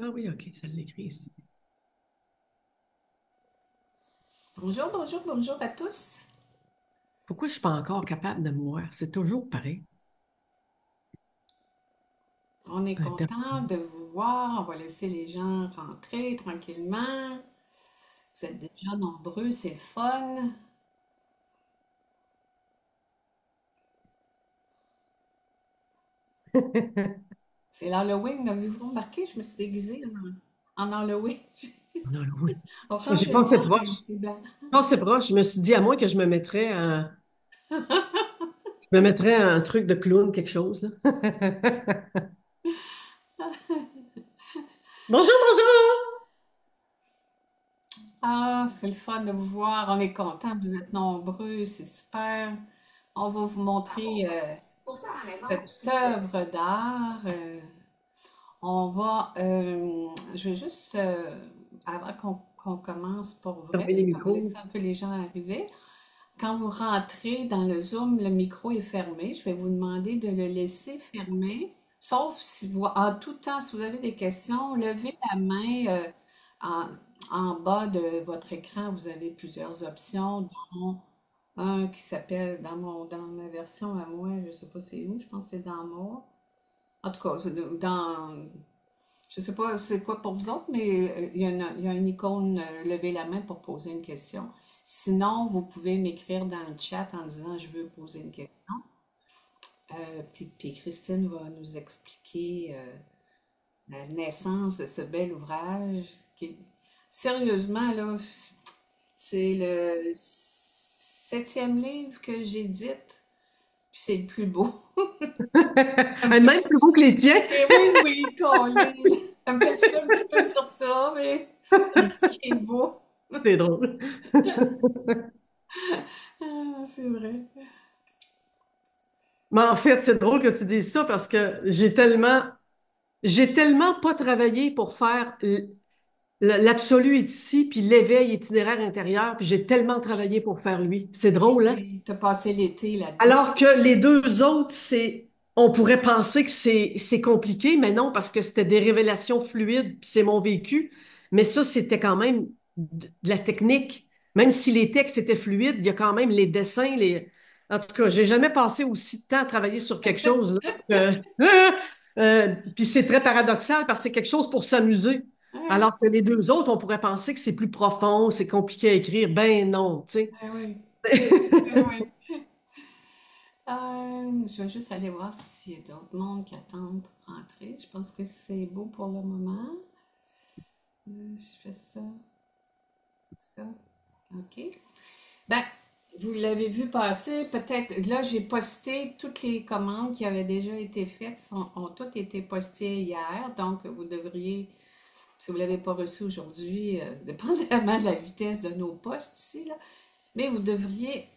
Ah oui, OK, ça l'écrit ici. Bonjour, bonjour, bonjour à tous. Pourquoi je suis pas encore capable de me voir? C'est toujours pareil. On est Un content de vous voir. On va laisser les gens rentrer tranquillement. Vous êtes déjà nombreux, c'est le fun. C'est l'Halloween, avez-vous remarqué? Je me suis déguisée en Halloween. Non, oui. Orange J'ai et pensé noir proche. et blanc. Je pensais proche. Je me suis dit, à moins que je me mettrais un truc de clown, quelque chose, là. Bonjour, bonjour! Ah, c'est le fun de vous voir. On est content, vous êtes nombreux, c'est super. On va vous montrer cette œuvre d'art. Je vais juste, avant qu'on commence pour vrai, Fermez les on va micros. laisser un peu les gens arriver. Quand vous rentrez dans le Zoom, le micro est fermé. Je vais vous demander de le laisser fermé, sauf si vous, en tout temps, si vous avez des questions, levez la main en, en bas de votre écran. Vous avez plusieurs options, dont un qui s'appelle dans ma version à moi, je ne sais pas c'est où, je pense que c'est dans moi. En tout cas, je sais pas c'est quoi pour vous autres, mais il y a une icône lever la main pour poser une question. Sinon, vous pouvez m'écrire dans le chat en disant je veux poser une question. Puis Christine va nous expliquer la naissance de ce bel ouvrage. Sérieusement, là, c'est le septième livre que j'édite, puis c'est le plus beau. Ça me Même fait plus beau que les tiens. et oui, oui, Colin. Ça me fait chier un petit peu de dire ça, mais un petit qui est beau. C'est drôle. Ah, c'est vrai. Mais en fait, c'est drôle que tu dises ça parce que j'ai tellement pas travaillé pour faire l'absolu est ici, puis l'éveil itinéraire intérieur, puis j'ai tellement travaillé pour faire lui. C'est drôle, hein? Oui, t'as passé l'été là-dedans. Alors que les deux autres, on pourrait penser que c'est compliqué, mais non, parce que c'était des révélations fluides, puis c'est mon vécu. Mais ça, c'était quand même de la technique. Même si les textes étaient fluides, il y a quand même les dessins, En tout cas, j'ai jamais passé aussi de temps à travailler sur quelque chose, là. Puis c'est très paradoxal parce que c'est quelque chose pour s'amuser. Ouais, Alors que les deux autres, on pourrait penser que c'est plus profond, c'est compliqué à écrire. Ben non, tu sais. ouais, oui. Ouais, ouais. Je vais juste aller voir s'il y a d'autres mondes qui attendent pour rentrer. Je pense que c'est beau pour le moment. Je fais ça, ça. OK. Ben, vous l'avez vu passer, peut-être. Là, j'ai posté toutes les commandes qui avaient déjà été faites, ont toutes été postées hier. Donc, vous devriez, si vous ne l'avez pas reçu aujourd'hui, dépendamment de la vitesse de nos postes ici, là, mais vous devriez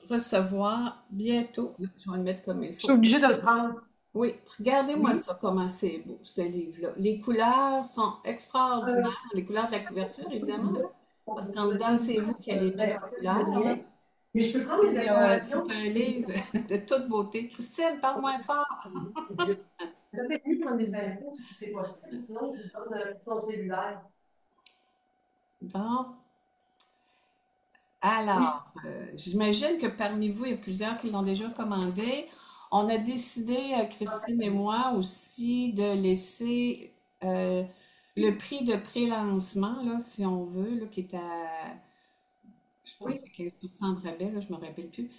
recevoir bientôt. Là, je vais le mettre comme il Je suis faut. obligée de le prendre. Oui, regardez-moi Oui. ça, comment c'est beau, ce livre-là. Les couleurs sont extraordinaires. Les couleurs de la couverture, évidemment, là, parce qu'en dedans, c'est vous qui allez mettre les couleurs, là. Mais je peux prendre les C'est informations. un livre de toute beauté. Christine, parle moins fort. Peut-être mieux prendre des infos si c'est possible, sinon je vais prendre ton cellulaire. Bon, alors, j'imagine que parmi vous, il y a plusieurs qui l'ont déjà commandé. On a décidé, Christine et moi aussi, de laisser le prix de pré-lancement, là, si on veut, là, qui est à, je pense, Oui. à 15% de rabais, là, je ne me rappelle plus,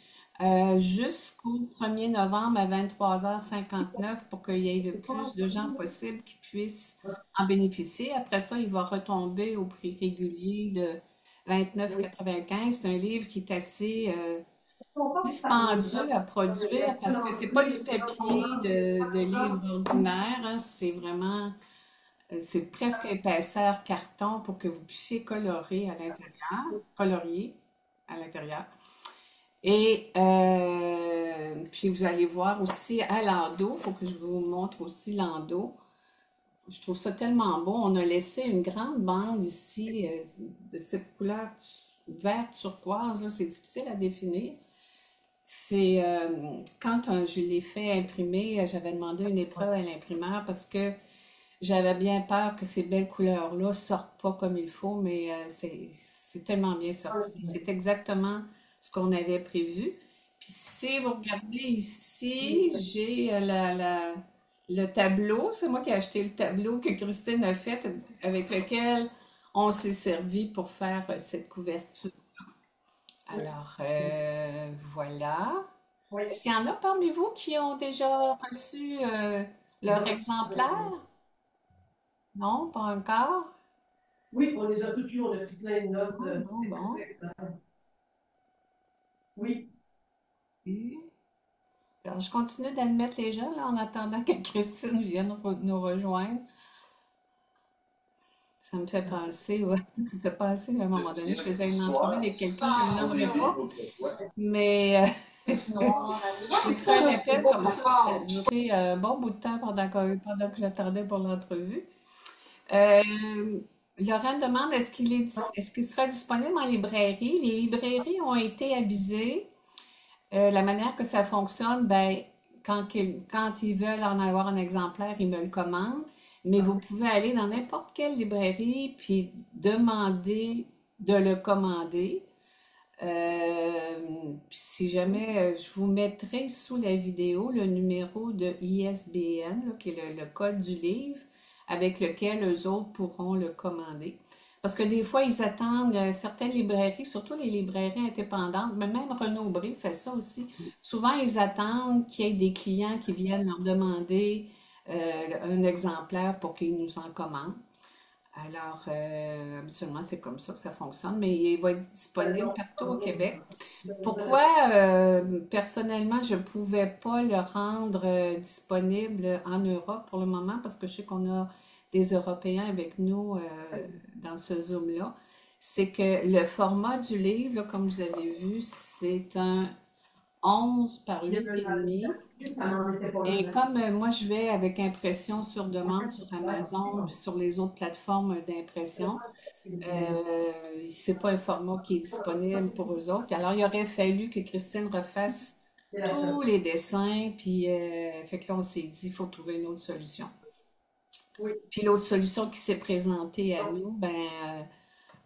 jusqu'au 1er novembre à 23h59 pour qu'il y ait le plus de gens possible qui puissent en bénéficier. Après ça, il va retomber au prix régulier de 29,95. C'est un livre qui est assez dispendieux à produire parce que c'est pas du papier de livre ordinaire, hein. C'est vraiment, c'est presque épaisseur carton pour que vous puissiez colorer à l'intérieur, colorier à l'intérieur. Et puis vous allez voir aussi à l'endos, il faut que je vous montre aussi l'endos. Je trouve ça tellement beau. On a laissé une grande bande ici de cette couleur vert turquoise, là, c'est difficile à définir. C'est quand je l'ai fait imprimer, j'avais demandé une épreuve à l'imprimeur parce que J'avais bien peur que ces belles couleurs-là sortent pas comme il faut, mais c'est tellement bien sorti. C'est exactement ce qu'on avait prévu. Puis si vous regardez ici, j'ai le tableau. C'est moi qui ai acheté le tableau que Christine a fait avec lequel on s'est servi pour faire cette couverture. Alors, voilà. Est-ce qu'il y en a parmi vous qui ont déjà reçu leur exemplaire? Non, pas encore. Oui, on les a toutes lues, on a pris plein de notes. Bon, bon, bon. Oui. Oui. Alors, je continue d'admettre les gens là, en attendant que Christine vienne nous rejoindre. Ça me fait penser, ouais, ça me fait penser à un moment donné, je faisais une entrevue avec quelqu'un, je ne le nommerai pas, mais j'ai fait un appel comme ça, puis ça a duré un bon bout de temps pendant que j'attendais pour l'entrevue. Euh, Lorraine demande est-ce qu'il sera disponible en librairie? Les librairies ont été avisées. La manière que ça fonctionne, ben, quand ils veulent en avoir un exemplaire, ils me le commandent. Mais vous pouvez aller dans n'importe quelle librairie puis demander de le commander. Puis si jamais, je vous mettrai sous la vidéo le numéro de ISBN, là, qui est le code du livre, avec lequel eux autres pourront le commander. Parce que des fois, ils attendent certaines librairies, surtout les librairies indépendantes, mais même Renaud Bré fait ça aussi. Souvent, ils attendent qu'il y ait des clients qui viennent leur demander un exemplaire pour qu'ils nous en commandent. Alors, habituellement, c'est comme ça que ça fonctionne, mais il va être disponible partout au Québec. Pourquoi, personnellement, je ne pouvais pas le rendre disponible en Europe pour le moment, parce que je sais qu'on a des Européens avec nous dans ce Zoom-là, c'est que le format du livre, là, comme vous avez vu, c'est un 11 par 8,5. Ça n'en était pas Et loin. comme moi, je vais avec impression sur demande sur Amazon, puis sur les autres plateformes d'impression, c'est pas un format qui est disponible pour eux autres. Alors, il aurait fallu que Christine refasse C'est la tous seule. les dessins, puis fait que là, on s'est dit, il faut trouver une autre solution. Oui. Puis l'autre solution qui s'est présentée à nous, ben,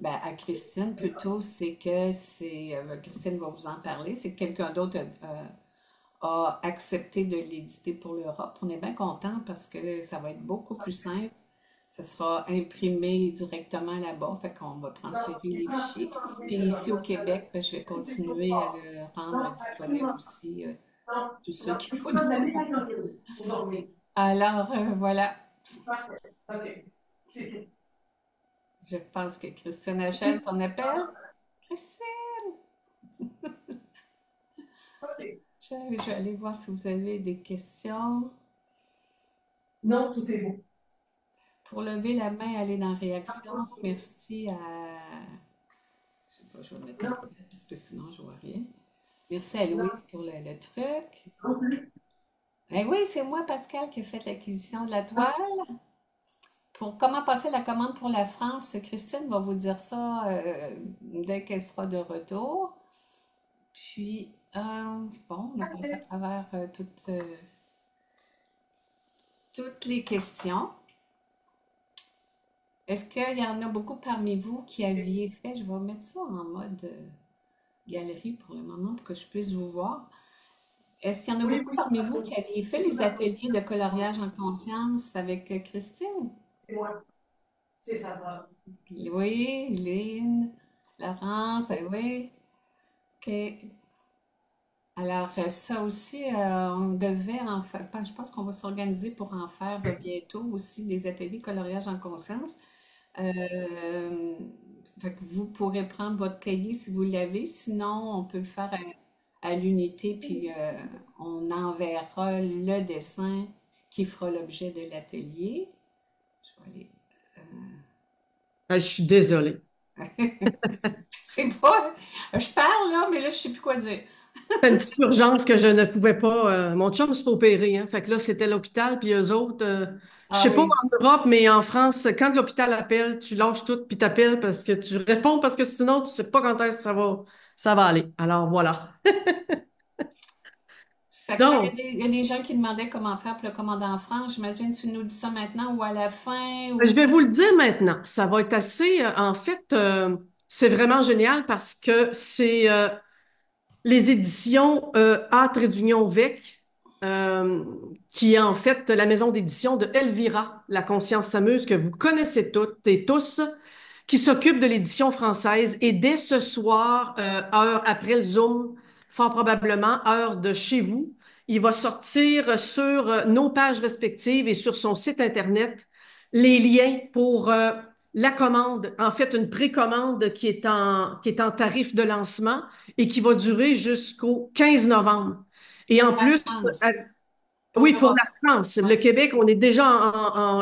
à Christine plutôt, c'est que Christine va vous en parler, c'est que quelqu'un d'autre a accepté de l'éditer pour l'Europe. On est bien content parce que ça va être beaucoup plus simple. Ça sera imprimé directement là-bas, fait qu'on va transférer les fichiers. Puis ici au Québec, ben, je vais continuer à le rendre disponible aussi, tous ceux qui voudront. Aujourd'hui. Alors, voilà, Parfait. OK. C'est je pense que Christine achève son appel. Christine, OK. je vais aller voir si vous avez des questions. Non, tout est beau. Pour lever la main, aller dans réaction, merci à... Je sais pas, je vais mettre la lumière parce que sinon je vois rien. Merci à Louise pour le truc. Non plus. Eh oui, c'est moi, Pascal, qui a fait l'acquisition de la toile. Pour comment passer la commande pour la France, Christine va vous dire ça dès qu'elle sera de retour. Puis, bon, on a passé à travers toutes les questions. Est-ce qu'il y en a beaucoup parmi vous qui aviez fait, je vais mettre ça en mode galerie pour le moment pour que je puisse vous voir. Est-ce qu'il y en a Oui, beaucoup oui. parmi vous qui aviez fait les ateliers de coloriage en conscience avec Christine? C'est moi. C'est ça. Oui, Lynn, Laurence, oui. OK. Alors, ça aussi, on devait en faire. Je pense qu'on va s'organiser pour en faire bientôt aussi des ateliers coloriage en conscience. Euh, Fait que vous pourrez prendre votre cahier si vous l'avez. Sinon, on peut le faire à l'unité, puis on enverra le dessin qui fera l'objet de l'atelier. Je vais aller. Ah, je suis désolée. C'est pas. Je parle là, mais là, je sais plus quoi dire. C'est une petite urgence que je ne pouvais pas. Mon chum s'est fait opérer, hein. Fait que là, c'était l'hôpital, puis eux autres, je Ah sais pas oui. en Europe, mais en France, quand l'hôpital appelle, tu lâches tout, puis t'appelles parce que tu réponds, parce que sinon, tu sais pas quand est-ce que ça va aller. Alors voilà. Fait que là, Donc, il y a des gens qui demandaient comment faire pour le commander en France. J'imagine que tu nous dis ça maintenant ou à la fin je ou... vais vous le dire maintenant. Ça va être assez, en fait, c'est vraiment génial parce que c'est les éditions A Trait d'Union Vec, euh, qui est en fait la maison d'édition de Elvira, La Conscience s'amuse, que vous connaissez toutes et tous, qui s'occupe de l'édition française. Et dès ce soir, heure après le Zoom, fort probablement, heure de chez vous, il va sortir sur nos pages respectives et sur son site Internet les liens pour la commande, en fait une précommande qui est en tarif de lancement et qui va durer jusqu'au 15 novembre. Et en pour la plus, France, pour oui, pour l'Europe. la France. Ouais. Le Québec, on est déjà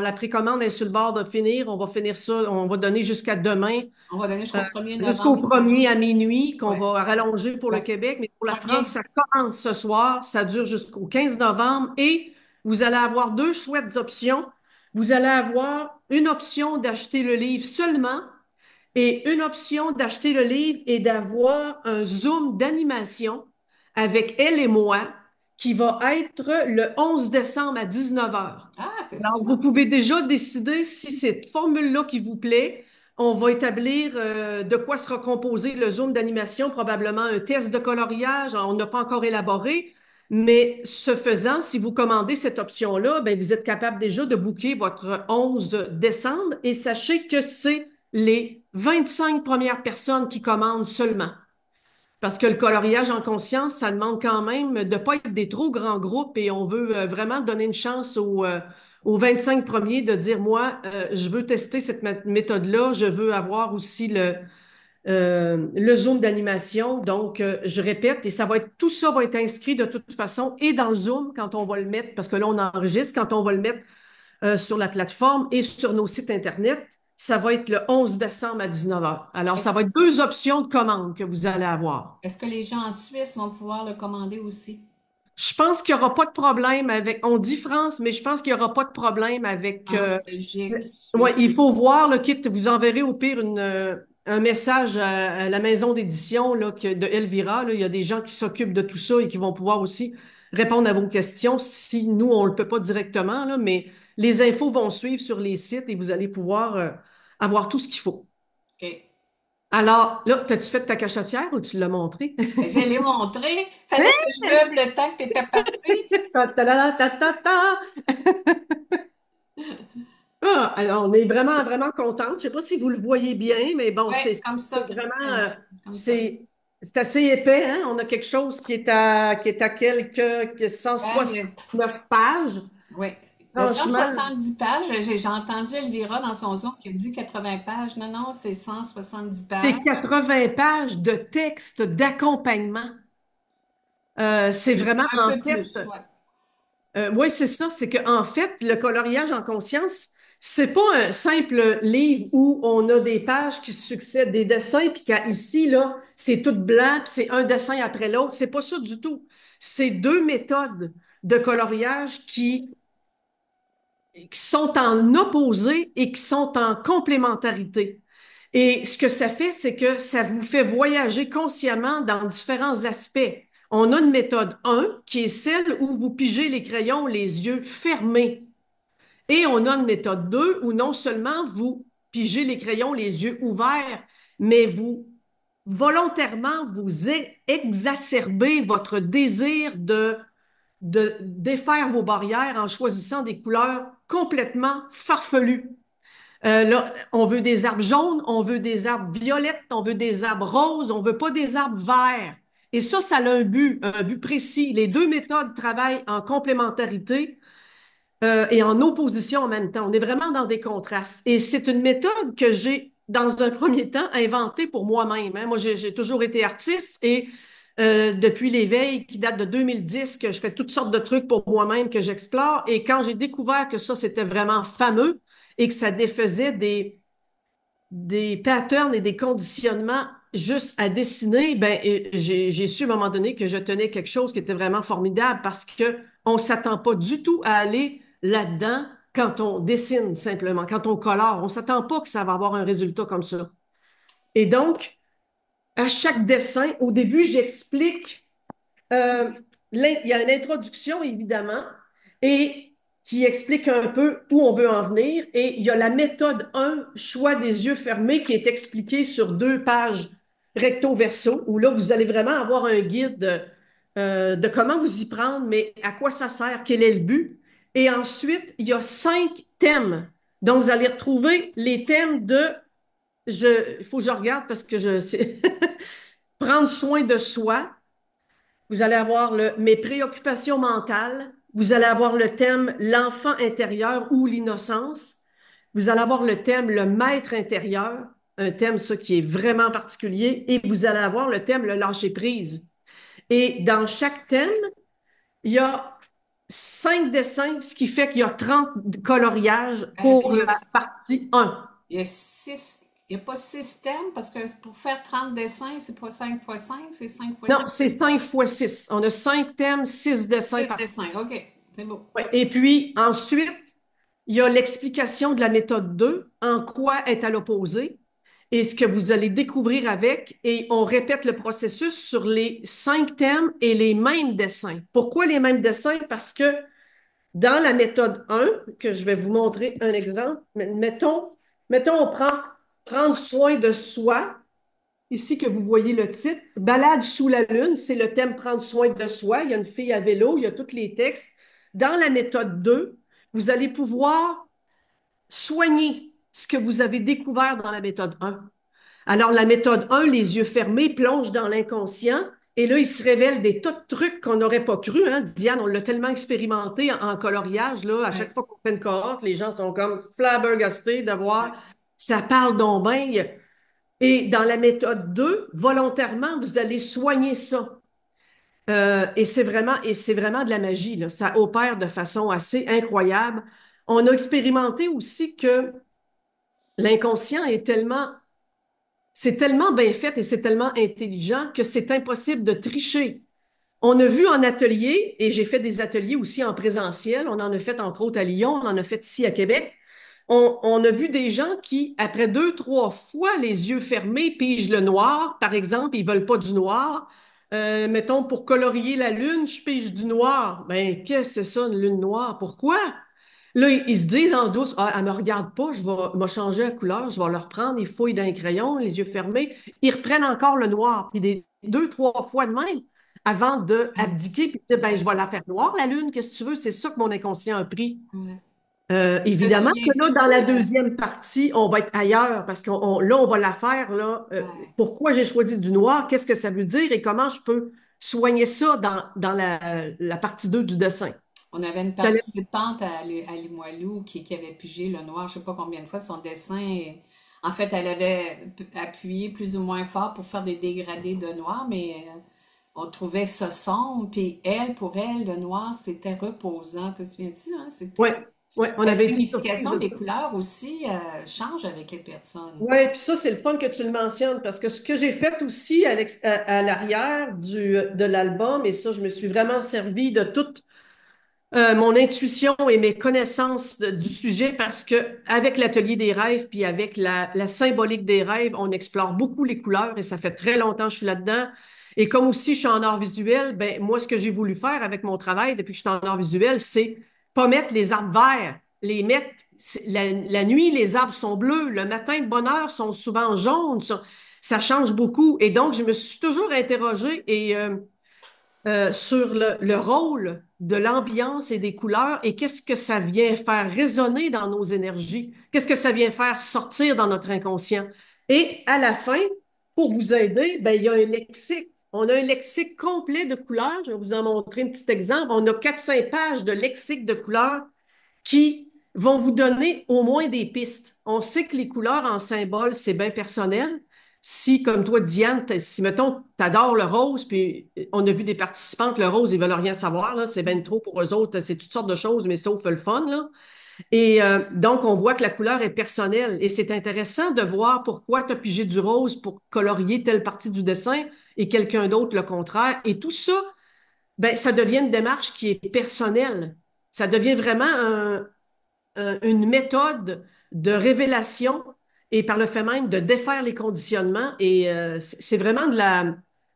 la précommande est sur le bord de finir. On va finir ça, on va donner jusqu'à demain, On va donner jusqu'au 1er jusqu'au novembre. 1er à minuit, qu'on Ouais. va rallonger pour le Ouais. Québec. Mais pour la France, 1er. ça commence ce soir, ça dure jusqu'au 15 novembre et vous allez avoir deux chouettes options. Vous allez avoir une option d'acheter le livre seulement et une option d'acheter le livre et d'avoir un Zoom d'animation avec elle et moi qui va être le 11 décembre à 19 heures. Ah, c'est Alors, vous fun. pouvez déjà décider si cette formule-là qui vous plaît. On va établir de quoi sera composé le Zoom d'animation, probablement un test de coloriage. On n'a pas encore élaboré, mais ce faisant, si vous commandez cette option-là, ben, vous êtes capable déjà de booker votre 11 décembre et sachez que c'est les 25 premières personnes qui commandent seulement. Parce que le coloriage en conscience, ça demande quand même de ne pas être des trop grands groupes et on veut vraiment donner une chance aux 25 premiers de dire, moi, je veux tester cette méthode-là, je veux avoir aussi le Zoom d'animation. Donc, je répète, et ça va être, tout ça va être inscrit de toute façon et dans le Zoom quand on va le mettre, parce que là, on enregistre, quand on va le mettre sur la plateforme et sur nos sites Internet. Ça va être le 11 décembre à 19 heures. Alors, ça Est-ce, va être deux options de commande que vous allez avoir. est-ce que les gens en Suisse vont pouvoir le commander aussi? Je pense qu'il n'y aura pas de problème avec, on dit France, mais je pense qu'il n'y aura pas de problème avec, France, Belgique, ouais, Suisse. il faut voir le kit. Vous enverrez au pire un message à la maison d'édition là, de Elvira. Là. Il y a des gens qui s'occupent de tout ça et qui vont pouvoir aussi répondre à vos questions si nous, on ne le peut pas directement, là, mais les infos vont suivre sur les sites et vous allez pouvoir avoir tout ce qu'il faut. OK. Alors, là, t'as-tu fait ta cachetière ou tu l'as montré? Ben, je l'ai montré. Fallait que je meuble le temps que tu étais parti. Ta ta ta ta ta ta. Ah, alors, on est vraiment, vraiment contente. Je sais pas si vous le voyez bien, mais bon, Ouais, c'est comme c'est ça, vraiment, Christiane. Comme ça. c'est assez épais, hein? On a quelque chose qui est à quelques Ouais, 169 pages. oui. De Franchement, 170 pages, j'ai entendu Elvira dans son Zoom qui a dit 80 pages. Non, non, c'est 170 c'est pages. 80 pages de texte d'accompagnement. C'est vraiment, Un en peu fait, plus, ouais. oui, c'est ça. C'est qu'en fait, le coloriage en conscience, c'est pas un simple livre où on a des pages qui succèdent, des dessins, puis qu'ici, là, c'est tout blanc, puis c'est un dessin après l'autre. C'est pas ça du tout. C'est deux méthodes de coloriage qui sont en opposé et qui sont en complémentarité. Et ce que ça fait, c'est que ça vous fait voyager consciemment dans différents aspects. On a une méthode 1 qui est celle où vous pigez les crayons les yeux fermés. Et on a une méthode 2 où non seulement vous pigez les crayons les yeux ouverts, mais vous volontairement vous exacerbez votre désir de défaire vos barrières en choisissant des couleurs complètement farfelues. Là, on veut des arbres jaunes, on veut des arbres violettes, on veut des arbres roses, on veut pas des arbres verts. Et ça a un but précis. Les deux méthodes travaillent en complémentarité et en opposition en même temps. On est vraiment dans des contrastes. Et c'est une méthode que j'ai, dans un premier temps, inventée pour moi-même. Hein. Moi, j'ai toujours été artiste et depuis l'éveil qui date de 2010, que je fais toutes sortes de trucs pour moi-même que j'explore. Et quand j'ai découvert que ça, c'était vraiment fameux et que ça défaisait des patterns et des conditionnements juste à dessiner, ben, j'ai su à un moment donné que je tenais quelque chose qui était vraiment formidable parce que on s'attend pas du tout à aller là-dedans quand on dessine simplement, quand on colore. On s'attend pas que ça va avoir un résultat comme ça. Et donc, à chaque dessin, au début, j'explique. il y a une introduction, évidemment, et qui explique un peu où on veut en venir. Et il y a la méthode 1, choix des yeux fermés, qui est expliquée sur 2 pages recto-verso, où là, vous allez vraiment avoir un guide de comment vous y prendre, mais à quoi ça sert, quel est le but. Et ensuite, il y a 5 thèmes. Donc, vous allez retrouver les thèmes de, il faut que je regarde parce que prendre soin de soi, vous allez avoir mes préoccupations mentales. Vous allez avoir le thème l'enfant intérieur ou l'innocence. Vous allez avoir le thème le maître intérieur, un thème ça qui est vraiment particulier. Et vous allez avoir le thème le lâcher prise. Et dans chaque thème, il y a 5 dessins, ce qui fait qu'il y a 30 coloriages Puis pour la partie 1. il y a il n'y a pas 6 thèmes parce que pour faire 30 dessins, c'est pas 5 fois 5, c'est 5 fois Non, 6. c'est 5 x 6. On a 5 thèmes, 6 dessins 6 par. dessins, OK, c'est beau. Ouais. Et puis ensuite, il y a l'explication de la méthode 2, en quoi est à l'opposé, et ce que vous allez découvrir avec, et on répète le processus sur les 5 thèmes et les mêmes dessins. Pourquoi les mêmes dessins? Parce que dans la méthode 1, que je vais vous montrer un exemple, mettons on prend prendre soin de soi, ici que vous voyez le titre, Balade sous la lune, c'est le thème prendre soin de soi. Il y a une fille à vélo, il y a tous les textes. Dans la méthode 2, vous allez pouvoir soigner ce que vous avez découvert dans la méthode 1. Alors, la méthode 1, les yeux fermés, plonge dans l'inconscient. Et là, il se révèle des tas de trucs qu'on n'aurait pas cru. Hein. Diane, on l'a tellement expérimenté en coloriage. Là, à chaque Ouais, fois qu'on fait une cohorte, les gens sont comme flabbergastés de ouais. voir. Ça parle donc bien. Et dans la méthode 2, volontairement, vous allez soigner ça. Et c'est vraiment de la magie, là. Ça opère de façon assez incroyable. On a expérimenté aussi que l'inconscient c'est tellement bien fait et c'est tellement intelligent que c'est impossible de tricher. On a vu en atelier, et j'ai fait des ateliers aussi en présentiel, on en a fait entre autres à Lyon, on en a fait ici à Québec. On a vu des gens qui, après 2, 3 fois les yeux fermés, pigent le noir, par exemple, ils veulent pas du noir. Mettons, pour colorier la lune, je pige du noir. Ben, qu'est-ce que c'est ça, une lune noire? Pourquoi? Là, ils se disent en douce, ah, elle me regarde pas, je vais me changer la couleur, je vais leur prendre, ils fouillent d'un crayon, les yeux fermés. Ils reprennent encore le noir, puis 2, 3 fois de même, avant de Ouais, abdiquer, puis de dire, ben, je ouais, vais la faire noire, la lune, qu'est-ce que tu veux? C'est ça que mon inconscient a pris. ouais. Te Évidemment que là, dans souviens-tu? la deuxième partie, on va être ailleurs parce là, on va la faire. Là, Ouais. pourquoi j'ai choisi du noir? Qu'est-ce que ça veut dire et comment je peux soigner ça dans la partie 2 du dessin? On avait une T'allais- participante à Limoilou qui avait pigé le noir, je sais pas combien de fois, son dessin. En fait, elle avait appuyé plus ou moins fort pour faire des dégradés de noir, mais on trouvait ça sombre. Puis elle, pour elle, le noir, c'était reposant. Te souviens-tu, hein? Ouais, ouais, on La avait été surpris signification de des ça. couleurs aussi change avec les personnes. Ouais, puis ça, c'est le fun que tu le mentionnes parce que ce que j'ai fait aussi à l'arrière de l'album, et ça, je me suis vraiment servi de toute mon intuition et mes connaissances du sujet parce que avec l'atelier des rêves puis avec la symbolique des rêves, on explore beaucoup les couleurs et ça fait très longtemps que je suis là-dedans. Et comme aussi je suis en art visuel, ben moi ce que j'ai voulu faire avec mon travail depuis que je suis en art visuel, c'est pas mettre les arbres verts, les mettre la nuit les arbres sont bleus, le matin de bonne heure sont souvent jaunes, ça change beaucoup. Et donc je me suis toujours interrogée sur le rôle de l'ambiance et des couleurs et qu'est-ce que ça vient faire résonner dans nos énergies, qu'est-ce que ça vient faire sortir dans notre inconscient. Et à la fin, pour vous aider, ben, il y a un lexique. On a un lexique complet de couleurs. Je vais vous en montrer un petit exemple. On a 4-5 pages de lexique de couleurs qui vont vous donner au moins des pistes. On sait que les couleurs en symbole, c'est bien personnel. Si, comme toi, Diane, si, mettons, tu adores le rose, puis on a vu des participants que le rose, ils veulent rien savoir, là, c'est bien trop pour eux autres, c'est toutes sortes de choses, mais sauf le fun, là. Et donc, on voit que la couleur est personnelle. Et c'est intéressant de voir pourquoi tu as pigé du rose pour colorier telle partie du dessin et quelqu'un d'autre le contraire. Et tout ça, ben, ça devient une démarche qui est personnelle. Ça devient vraiment une méthode de révélation et par le fait même de défaire les conditionnements. Et c'est vraiment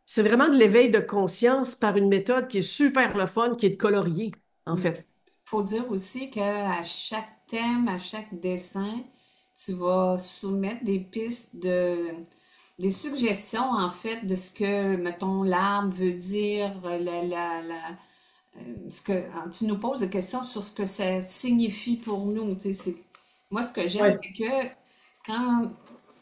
c'est vraiment de l'éveil de conscience par une méthode qui est super le fun, qui est de colorier, en Il fait. faut dire aussi qu'à chaque thème, à chaque dessin, tu vas soumettre des pistes des suggestions en fait de ce que, mettons, l'arbre veut dire, ce que tu nous poses des questions sur ce que ça signifie pour nous. Tu sais, moi, ce que j'aime, Ouais. c'est que quand,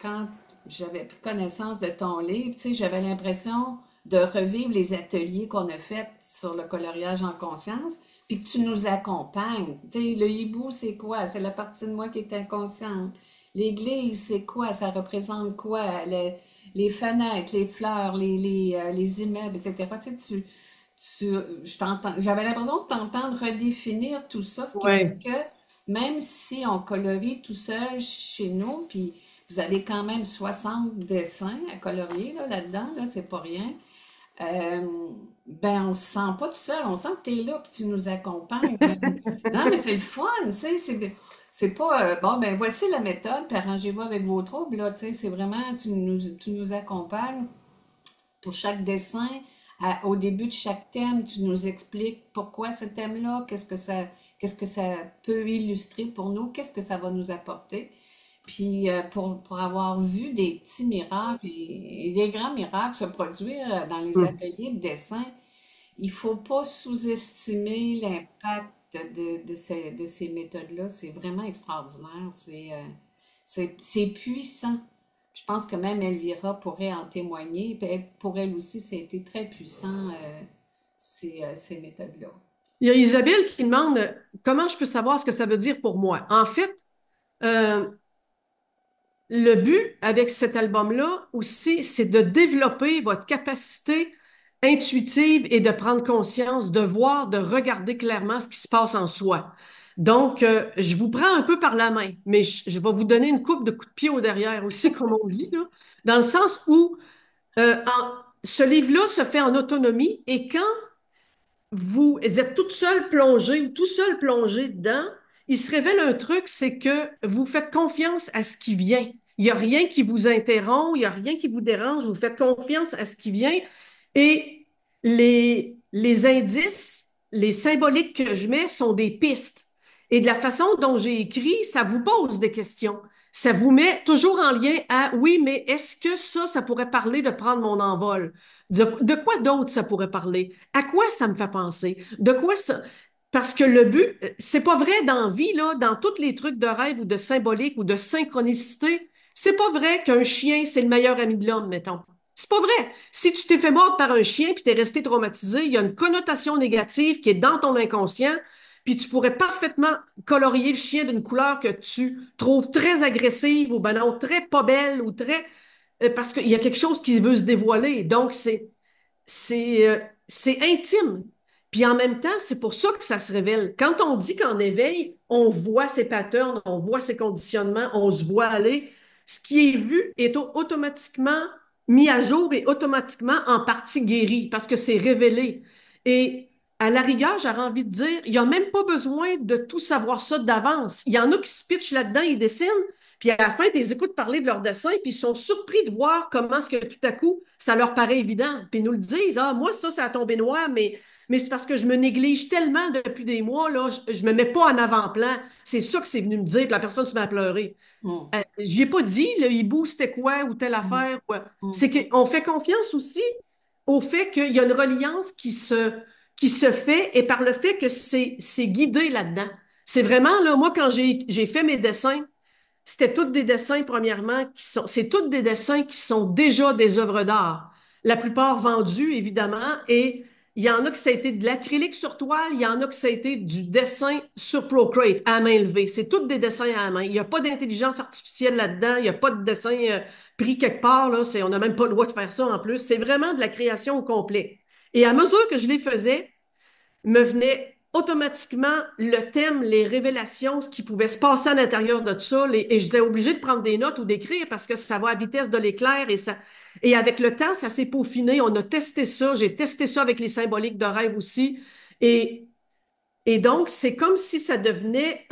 quand j'avais pris connaissance de ton livre, tu sais, j'avais l'impression de revivre les ateliers qu'on a faits sur le coloriage en conscience, puis que tu nous accompagnes. Tu sais, le hibou, c'est quoi? C'est la partie de moi qui est inconsciente. L'église, c'est quoi? Ça représente quoi? Les fenêtres, les fleurs, les immeubles, etc. Tu sais, j'avais l'impression de t'entendre redéfinir tout ça, ce qui fait Ouais. que même si on colorie tout seul chez nous, puis vous avez quand même 60 dessins à colorier là-dedans, là, c'est pas rien, euh, ben on se sent pas tout seul, on sent que tu es là, puis tu nous accompagnes. Non, mais c'est le fun, tu sais, c'est pas, bon, ben voici la méthode, puis arrangez-vous avec vos troubles, là, tu sais, c'est vraiment, tu nous accompagnes pour chaque dessin. Au début de chaque thème, tu nous expliques pourquoi ce thème-là, qu'est-ce que ça peut illustrer pour nous, qu'est-ce que ça va nous apporter. Puis pour avoir vu des petits miracles et des grands miracles se produire dans les Hmm. ateliers de dessin, il faut pas sous-estimer l'impact de ces méthodes-là. C'est vraiment extraordinaire. C'est puissant. Je pense que même Elvira pourrait en témoigner. Puis pour elle aussi, ça a été très puissant, ces méthodes-là. Il y a Isabelle qui demande comment je peux savoir ce que ça veut dire pour moi. En fait, euh, le but avec cet album-là aussi, c'est de développer votre capacité intuitive et de prendre conscience, de voir, de regarder clairement ce qui se passe en soi. Donc, je vous prends un peu par la main, mais je vais vous donner une coupe de coups de pied au derrière aussi, comme on dit, là, dans le sens où ce livre-là se fait en autonomie et quand vous êtes toute seule plongée ou tout seul plongé dedans, il se révèle un truc, c'est que vous faites confiance à ce qui vient. Il n'y a rien qui vous interrompt, il n'y a rien qui vous dérange, vous faites confiance à ce qui vient. Et les indices, les symboliques que je mets sont des pistes. Et de la façon dont j'ai écrit, ça vous pose des questions. Ça vous met toujours en lien à, oui, mais est-ce que ça pourrait parler de prendre mon envol? De quoi d'autre ça pourrait parler? À quoi ça me fait penser? De quoi ça? Parce que le but, c'est pas vrai dans la vie, là, dans tous les trucs de rêve ou de symbolique ou de synchronicité, c'est pas vrai qu'un chien, c'est le meilleur ami de l'homme, mettons. C'est pas vrai. Si tu t'es fait mordre par un chien puis t'es resté traumatisé, il y a une connotation négative qui est dans ton inconscient, puis tu pourrais parfaitement colorier le chien d'une couleur que tu trouves très agressive ou ben non, très pas belle ou très parce qu'il y a quelque chose qui veut se dévoiler. Donc, c'est intime. Puis en même temps, c'est pour ça que ça se révèle. Quand on dit qu'en éveil, on voit ses patterns, on voit ses conditionnements, on se voit aller, ce qui est vu est automatiquement mis à jour et automatiquement en partie guéri parce que c'est révélé. Et à la rigueur, j'aurais envie de dire, il n'y a même pas besoin de tout savoir ça d'avance. Il y en a qui se pitchent là-dedans, ils dessinent, puis à la fin, tu les écoutes parler de leur dessin, puis ils sont surpris de voir comment est-ce que tout à coup, ça leur paraît évident. Puis ils nous le disent, ah, moi, ça a tombé noir, mais c'est parce que je me néglige tellement depuis des mois, là, je me mets pas en avant-plan. C'est ça que c'est venu me dire, puis la personne se met à pleurer. Hum, Je ai pas dit, le hibou, c'était quoi, ou telle hum, affaire. Quoi. hum, C'est qu'on fait confiance aussi au fait qu'il y a une reliance qui se fait et par le fait que c'est guidé là-dedans. C'est vraiment, là, moi, quand j'ai fait mes dessins, c'était tous des dessins, premièrement, c'est tous des dessins qui sont déjà des œuvres d'art. La plupart vendus, évidemment, et il y en a que ça a été de l'acrylique sur toile, il y en a que ça a été du dessin sur Procreate, à main levée. C'est tous des dessins à la main. Il n'y a pas d'intelligence artificielle là-dedans, il n'y a pas de dessin pris quelque part, là. On n'a même pas le droit de faire ça en plus. C'est vraiment de la création au complet. Et à mesure que je les faisais, me venait automatiquement le thème, les révélations, ce qui pouvait se passer à l'intérieur de ça. Et j'étais obligée de prendre des notes ou d'écrire parce que ça va à vitesse de l'éclair et avec le temps, ça s'est peaufiné. On a testé ça. J'ai testé ça avec les symboliques de rêve aussi. Et, et donc, c'est comme si ça devenait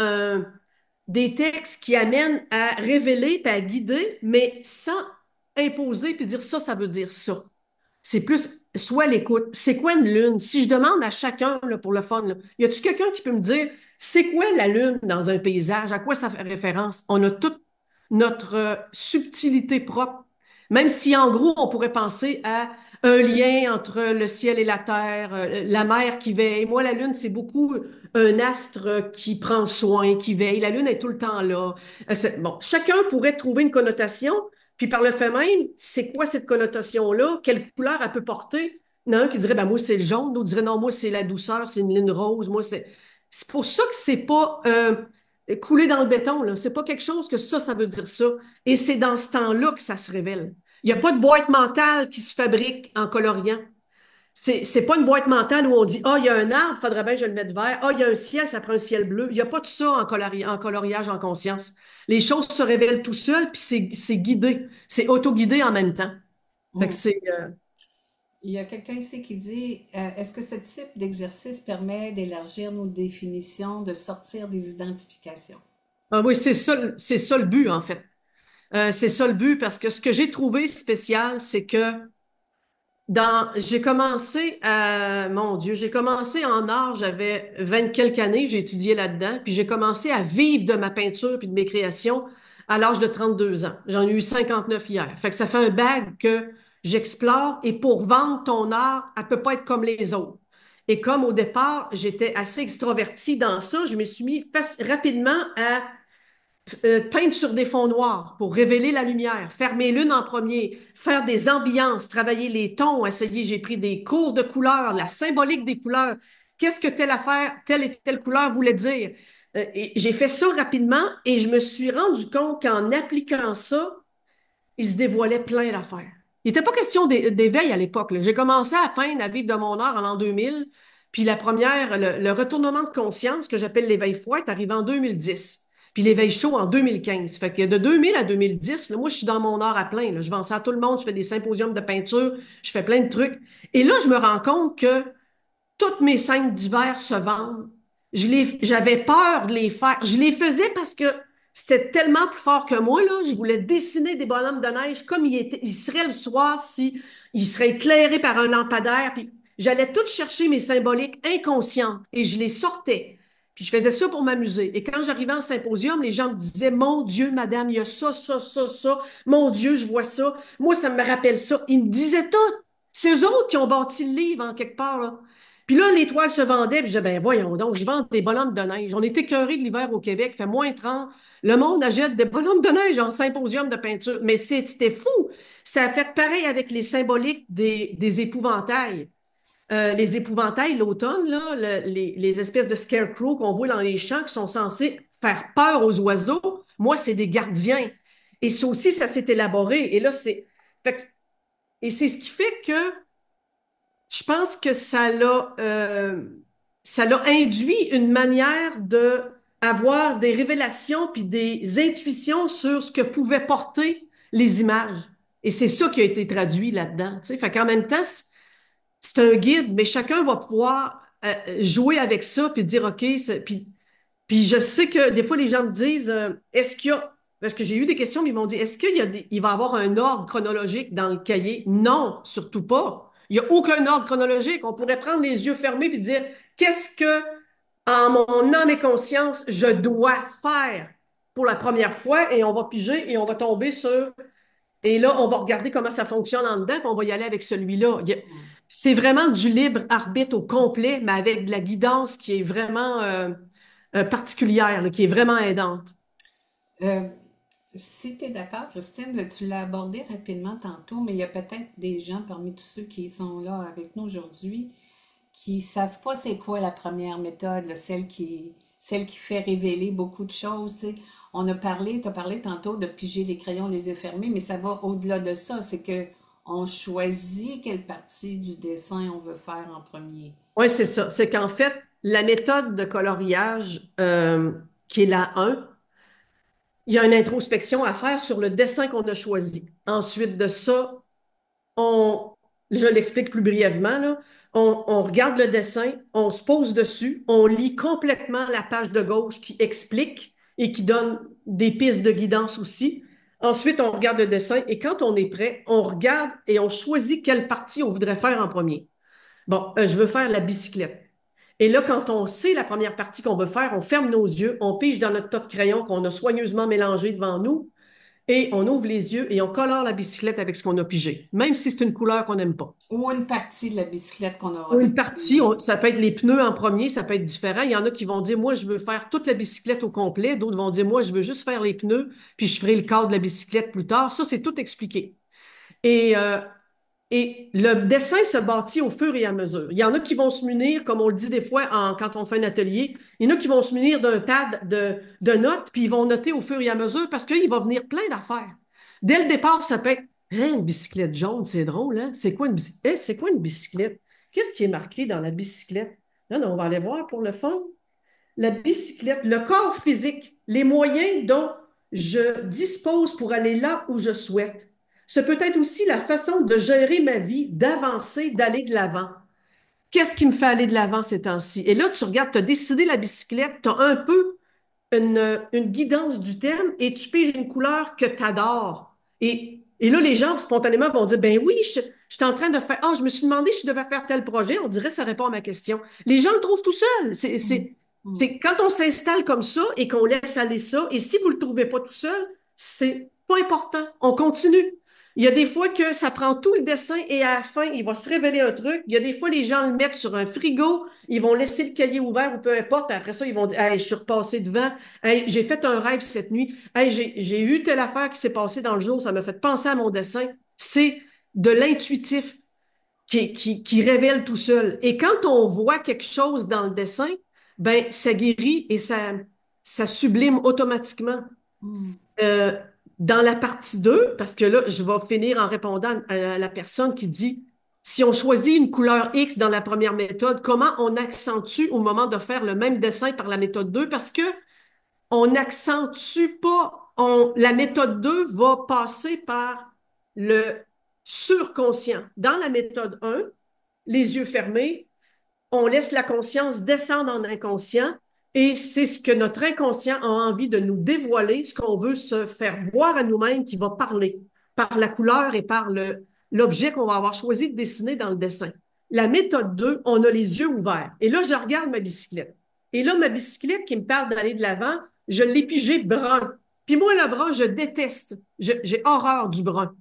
des textes qui amènent à révéler et à guider, mais sans imposer puis dire ça, ça veut dire ça. C'est plus soit l'écoute. C'est quoi une lune? Si je demande à chacun là, pour le fun, là, y a-tu quelqu'un qui peut me dire c'est quoi la lune dans un paysage? À quoi ça fait référence? On a toute notre subtilité propre. Même si en gros, on pourrait penser à un lien entre le ciel et la terre, la mer qui veille. Moi, la lune, c'est beaucoup un astre qui prend soin, qui veille. La lune est tout le temps là. Bon, chacun pourrait trouver une connotation. Puis par le fait même, c'est quoi cette connotation-là? Quelle couleur elle peut porter? Il y en a un qui dirait, ben moi, c'est le jaune. D'autres diraient, non, moi, c'est la douceur, c'est une ligne rose. Moi, c'est. C'est pour ça que c'est pas coulé dans le béton, là. C'est pas quelque chose que ça veut dire ça. Et c'est dans ce temps-là que ça se révèle. Il n'y a pas de boîte mentale qui se fabrique en coloriant. C'est pas une boîte mentale où on dit, ah, il y a un arbre, faudrait bien que je le mette vert. Ah, il y a un ciel, ça prend un ciel bleu. Il n'y a pas de ça en coloriage en conscience. Les choses se révèlent tout seul, puis c'est guidé. C'est auto-guidé en même temps. Fait que Mm. c'est. Il y a quelqu'un ici qui dit, est-ce que ce type d'exercice permet d'élargir nos définitions, de sortir des identifications? Ah oui, c'est ça le but, en fait. C'est ça le but, parce que ce que j'ai trouvé spécial, c'est que j'ai commencé mon Dieu, j'ai commencé en art, j'avais 20 quelques années, j'ai étudié là-dedans, puis j'ai commencé à vivre de ma peinture puis de mes créations à l'âge de 32 ans. J'en ai eu 59 hier. Fait que ça fait un bague que j'explore et pour vendre ton art, elle peut pas être comme les autres. Et comme au départ, j'étais assez extrovertie dans ça, je me suis mis rapidement à peindre sur des fonds noirs pour révéler la lumière, faire mes lunes en premier, faire des ambiances, travailler les tons, essayer, j'ai pris des cours de couleurs, la symbolique des couleurs. Qu'est-ce que telle affaire, telle et telle couleur voulait dire? Et j'ai fait ça rapidement et je me suis rendu compte qu'en appliquant ça, il se dévoilait plein d'affaires. Il n'était pas question d'éveil à l'époque, là. J'ai commencé à peindre, à vivre de mon art en l'an 2000, puis la première, le retournement de conscience que j'appelle l'éveil froid est arrivé en 2010, puis l'éveil chaud en 2015. Fait que de 2000 à 2010, là, moi, je suis dans mon art à plein, là. Je vends ça à tout le monde, je fais des symposiums de peinture, je fais plein de trucs. Et là, je me rends compte que toutes mes scènes d'hiver se vendent. J'avais peur de les faire. Je les faisais parce que c'était tellement plus fort que moi, là. Je voulais dessiner des bonhommes de neige comme il serait le soir si il serait éclairé par un lampadaire. Puis j'allais tout chercher mes symboliques inconscientes et je les sortais. Puis je faisais ça pour m'amuser. Et quand j'arrivais en symposium, les gens me disaient, mon Dieu, madame, il y a ça, ça, ça, ça. Mon Dieu, je vois ça. Moi, ça me rappelle ça. Ils me disaient tout. C'est eux autres qui ont bâti le livre en quelque part, là. Puis là, l'étoile se vendait, puis je disais, ben voyons donc, je vends des bonhommes de neige. On est écœurés de l'hiver au Québec, il fait -30. Le monde achète des bonhommes de neige en symposium de peinture. Mais c'était fou. Ça a fait pareil avec les symboliques des épouvantails. Les épouvantails, l'automne, là, les espèces de scarecrows qu'on voit dans les champs qui sont censés faire peur aux oiseaux, moi, c'est des gardiens. Et ça aussi, ça s'est élaboré. Et là, et c'est ce qui fait que je pense que ça l'a induit une manière de avoir des révélations puis des intuitions sur ce que pouvaient porter les images. Et c'est ça qui a été traduit là-dedans. Tu sais. Fait qu'en même temps, c'est un guide, mais chacun va pouvoir jouer avec ça puis dire, OK, puis je sais que des fois, les gens me disent, est-ce qu'il y a, parce que j'ai eu des questions, mais ils m'ont dit, est-ce il va y avoir un ordre chronologique dans le cahier? Non, surtout pas. Il n'y a aucun ordre chronologique. On pourrait prendre les yeux fermés puis dire, qu'est-ce que, en mon âme et conscience, je dois faire pour la première fois et on va piger et on va tomber sur et là, on va regarder comment ça fonctionne en dedans, puis on va y aller avec celui-là. C'est vraiment du libre arbitre au complet, mais avec de la guidance qui est vraiment particulière, là, qui est vraiment aidante. Euh, Si tu es d'accord, Christine, tu l'as abordé rapidement tantôt, mais il y a peut-être des gens parmi tous ceux qui sont là avec nous aujourd'hui qui savent pas c'est quoi la première méthode, là, celle qui fait révéler beaucoup de choses. Tu sais. Tu as parlé tantôt de piger les crayons les yeux fermés, mais ça va au-delà de ça. C'est que on choisit quelle partie du dessin on veut faire en premier. Oui, c'est ça. C'est qu'en fait, la méthode de coloriage, qui est la 1, il y a une introspection à faire sur le dessin qu'on a choisi. Ensuite de ça, on, je l'explique plus brièvement, là. On regarde le dessin, on se pose dessus, on lit complètement la page de gauche qui explique et qui donne des pistes de guidance aussi. Ensuite, on regarde le dessin et quand on est prêt, on regarde et on choisit quelle partie on voudrait faire en premier. Bon, je veux faire la bicyclette. Et là, quand on sait la première partie qu'on veut faire, on ferme nos yeux, on pige dans notre tas de crayons qu'on a soigneusement mélangé devant nous et on ouvre les yeux et on colore la bicyclette avec ce qu'on a pigé, même si c'est une couleur qu'on n'aime pas. Ou une partie de la bicyclette qu'on aura Ou une partie, décidé. ça peut être les pneus en premier, ça peut être différent. Il y en a qui vont dire, moi, je veux faire toute la bicyclette au complet. D'autres vont dire, moi, je veux juste faire les pneus, puis je ferai le cadre de la bicyclette plus tard. Ça, c'est tout expliqué. Et, euh, et le dessin se bâtit au fur et à mesure. Il y en a qui vont se munir, comme on le dit des fois quand on fait un atelier, il y en a qui vont se munir d'un pad de notes, puis ils vont noter au fur et à mesure parce qu'il va venir plein d'affaires. Dès le départ, ça peut être hein, une bicyclette jaune, c'est drôle, hein? C'est quoi une bicyclette? Qu'est-ce qui est marqué dans la bicyclette? Non, non, on va aller voir pour le fun. La bicyclette, le corps physique, les moyens dont je dispose pour aller là où je souhaite. Ce peut être aussi la façon de gérer ma vie, d'avancer, d'aller de l'avant. Qu'est-ce qui me fait aller de l'avant ces temps-ci? Et là, tu regardes, tu as décidé la bicyclette, tu as un peu une guidance du thème et tu piges une couleur que tu adores. Et là, les gens spontanément vont dire, ben oui, je suis en train de faire, ah, je me suis demandé si je devais faire tel projet. On dirait que ça répond à ma question. Les gens le trouvent tout seuls. Mm. Mm. C'est quand on s'installe comme ça et qu'on laisse aller ça, et si vous ne le trouvez pas tout seul, c'est pas important. On continue. Il y a des fois que ça prend tout le dessin et à la fin, il va se révéler un truc. Il y a des fois, les gens le mettent sur un frigo, ils vont laisser le cahier ouvert ou peu importe. Après ça, ils vont dire, hey, je suis repassé devant. Hey, j'ai fait un rêve cette nuit. Hey, j'ai eu telle affaire qui s'est passée dans le jour. Ça m'a fait penser à mon dessin. C'est de l'intuitif qui révèle tout seul. Et quand on voit quelque chose dans le dessin, ben, ça guérit et ça sublime automatiquement. Mm. Euh, dans la partie 2, parce que là, je vais finir en répondant à la personne qui dit, si on choisit une couleur X dans la première méthode, comment on accentue au moment de faire le même dessin par la méthode 2? Parce que on n'accentue pas, la méthode 2 va passer par le surconscient. Dans la méthode 1, les yeux fermés, on laisse la conscience descendre en inconscient et c'est ce que notre inconscient a envie de nous dévoiler, ce qu'on veut se faire voir à nous-mêmes qui va parler par la couleur et par l'objet qu'on va avoir choisi de dessiner dans le dessin. La méthode 2, on a les yeux ouverts. Et là, je regarde ma bicyclette. Et là, ma bicyclette qui me parle d'aller de l'avant, je l'ai pigée brun. Puis moi, le brun, je déteste. J'ai horreur du brun.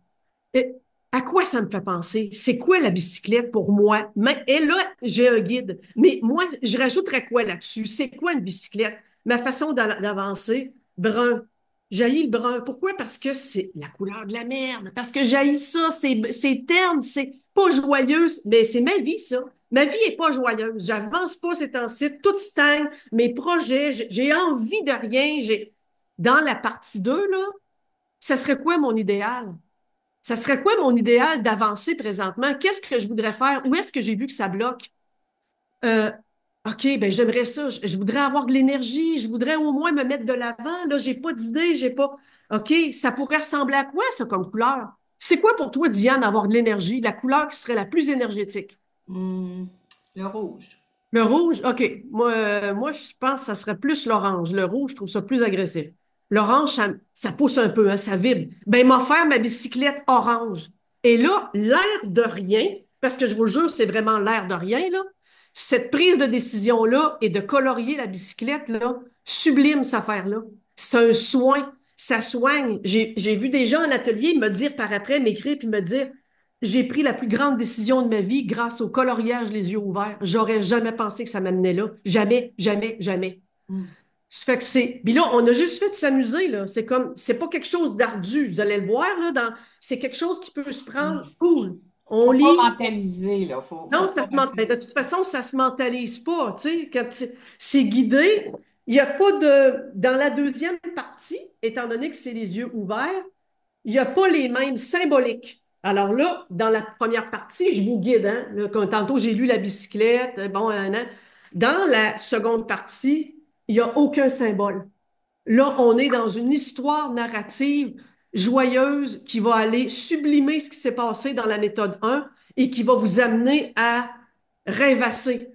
Et à quoi ça me fait penser? C'est quoi la bicyclette pour moi? Et là, j'ai un guide. Mais moi, je rajouterais quoi là-dessus? C'est quoi une bicyclette? Ma façon d'avancer, brun. J'haïs le brun. Pourquoi? Parce que c'est la couleur de la merde. Parce que j'haïs ça. C'est terne. C'est pas joyeux. Mais c'est ma vie, ça. Ma vie est pas joyeuse. J'avance pas ces temps-ci. Tout stagne. Mes projets, j'ai envie de rien. Dans la partie 2 là, ça serait quoi mon idéal? Ça serait quoi mon idéal d'avancer présentement? Qu'est-ce que je voudrais faire? Où est-ce que j'ai vu que ça bloque? Euh, OK, ben j'aimerais ça. Je voudrais avoir de l'énergie. Je voudrais au moins me mettre de l'avant. Là, j'ai pas d'idée, j'ai pas. OK, ça pourrait ressembler à quoi, ça, comme couleur? C'est quoi pour toi, Diane, avoir de l'énergie? La couleur qui serait la plus énergétique? Mm. Le rouge. Le rouge? OK. Moi, je pense que ça serait plus l'orange. Le rouge, je trouve ça plus agressif. L'orange, ça pousse un peu, hein, ça vibre. Ben, m'a faire ma bicyclette orange. Et là, l'air de rien, parce que je vous jure, c'est vraiment l'air de rien, là. Cette prise de décision-là et de colorier la bicyclette, là, sublime cette affaire-là. C'est un soin. Ça soigne. J'ai vu des gens en atelier me dire par après, m'écrire puis me dire j'ai pris la plus grande décision de ma vie grâce au coloriage les yeux ouverts. J'aurais jamais pensé que ça m'amenait là. Jamais, jamais, jamais. Mm. Ça fait que c'est. Puis là, on a juste fait de s'amuser, là. C'est comme, c'est pas quelque chose d'ardu. Vous allez le voir, là, c'est quelque chose qui peut se Mm. prendre cool. On Faut pas lit. mentaliser, là. Faut Non, pas rester. de toute façon, ça se mentalise pas, tu sais. Quand c'est guidé, il n'y a pas dans la deuxième partie, étant donné que c'est les yeux ouverts, il n'y a pas les mêmes symboliques. Alors là, dans la première partie, je vous guide, hein. Là, tantôt, j'ai lu la bicyclette, bon, hein. Dans la seconde partie, il n'y a aucun symbole. Là, on est dans une histoire narrative joyeuse qui va aller sublimer ce qui s'est passé dans la méthode 1 et qui va vous amener à rêvasser,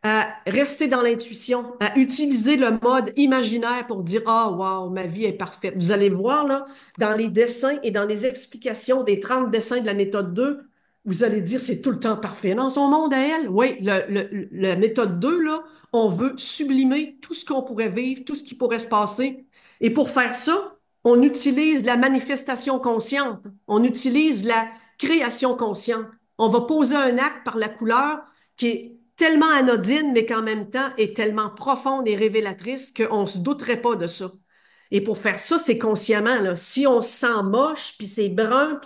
à rester dans l'intuition, à utiliser le mode imaginaire pour dire, ah, wow, ma vie est parfaite. Vous allez voir, là, dans les dessins et dans les explications des 30 dessins de la méthode 2, vous allez dire, c'est tout le temps parfait. Dans son monde à elle, oui, la méthode 2 là, on veut sublimer tout ce qu'on pourrait vivre, tout ce qui pourrait se passer. Et pour faire ça, on utilise la manifestation consciente, on utilise la création consciente. On va poser un acte par la couleur qui est tellement anodine, mais qu'en même temps est tellement profonde et révélatrice qu'on ne se douterait pas de ça. Et pour faire ça, c'est consciemment. Là. Si on se sent moche, puis c'est brun,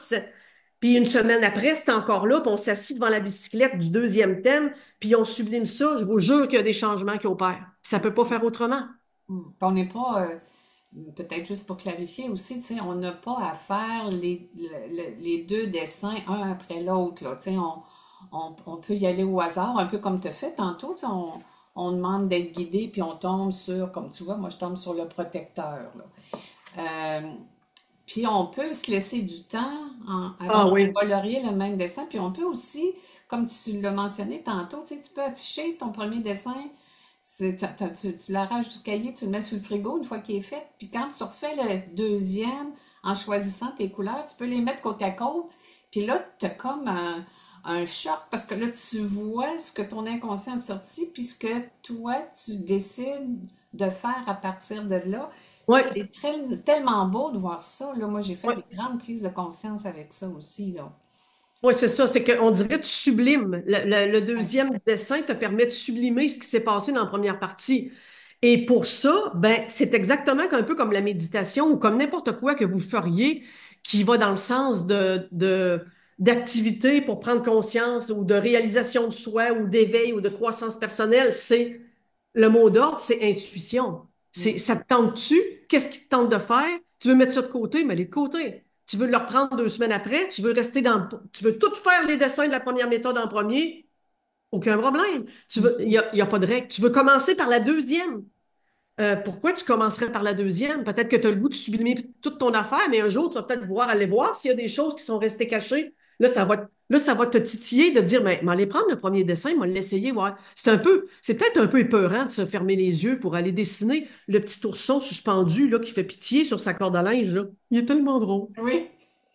puis une semaine après, c'est encore là, puis on s'assit devant la bicyclette du deuxième thème, puis on sublime ça, je vous jure qu'il y a des changements qui opèrent. Ça ne peut pas faire autrement. Puis on n'est pas, peut-être juste pour clarifier aussi, tu sais, on n'a pas à faire les deux dessins un après l'autre, là. Tu sais, on peut y aller au hasard, un peu comme tu as fait tantôt, tu sais, on demande d'être guidé, puis on tombe sur, comme tu vois, moi je tombe sur le protecteur, là. Euh, Puis on peut se laisser du temps avant Ah de oui, colorier le même dessin. Puis on peut aussi, comme tu l'as mentionné tantôt, tu sais, tu peux afficher ton premier dessin. Tu l'arraches du cahier, tu le mets sur le frigo une fois qu'il est fait. Puis quand tu refais le deuxième en choisissant tes couleurs, tu peux les mettre côte à côte. Puis là, tu as comme un choc parce que là, tu vois ce que ton inconscient a sorti, puis ce que toi, tu décides de faire à partir de là. oui, C'est tellement beau de voir ça. Là, moi, j'ai fait oui. des grandes prises de conscience avec ça aussi, là. Oui, c'est ça. C'est qu'on dirait que tu sublimes. Le Ouais. deuxième dessin te permet de sublimer ce qui s'est passé dans la première partie. Et pour ça, ben, c'est exactement un peu comme la méditation ou comme n'importe quoi que vous feriez qui va dans le sens d'activité pour prendre conscience ou de réalisation de soi ou d'éveil ou de croissance personnelle. C'est le mot d'ordre, c'est intuition. Mm. Ça te tente-tu? Qu'est-ce qui te tente de faire? Tu veux mettre ça de côté, mais les de côté. Tu veux le reprendre 2 semaines après, tu veux tout faire les dessins de la première méthode en premier, aucun problème. Il y a pas de règle. Tu veux commencer par la deuxième. Pourquoi tu commencerais par la deuxième? Peut-être que tu as le goût de sublimer toute ton affaire, mais un jour, tu vas peut-être vouloir aller voir s'il y a des choses qui sont restées cachées. Là, ça va te titiller de dire, mais aller prendre le premier dessin, moi l'essayer, ouais. C'est peut-être un peu épeurant de se fermer les yeux pour aller dessiner le petit ourson suspendu là, qui fait pitié sur sa corde à linge. Là. Il est tellement drôle. Oui.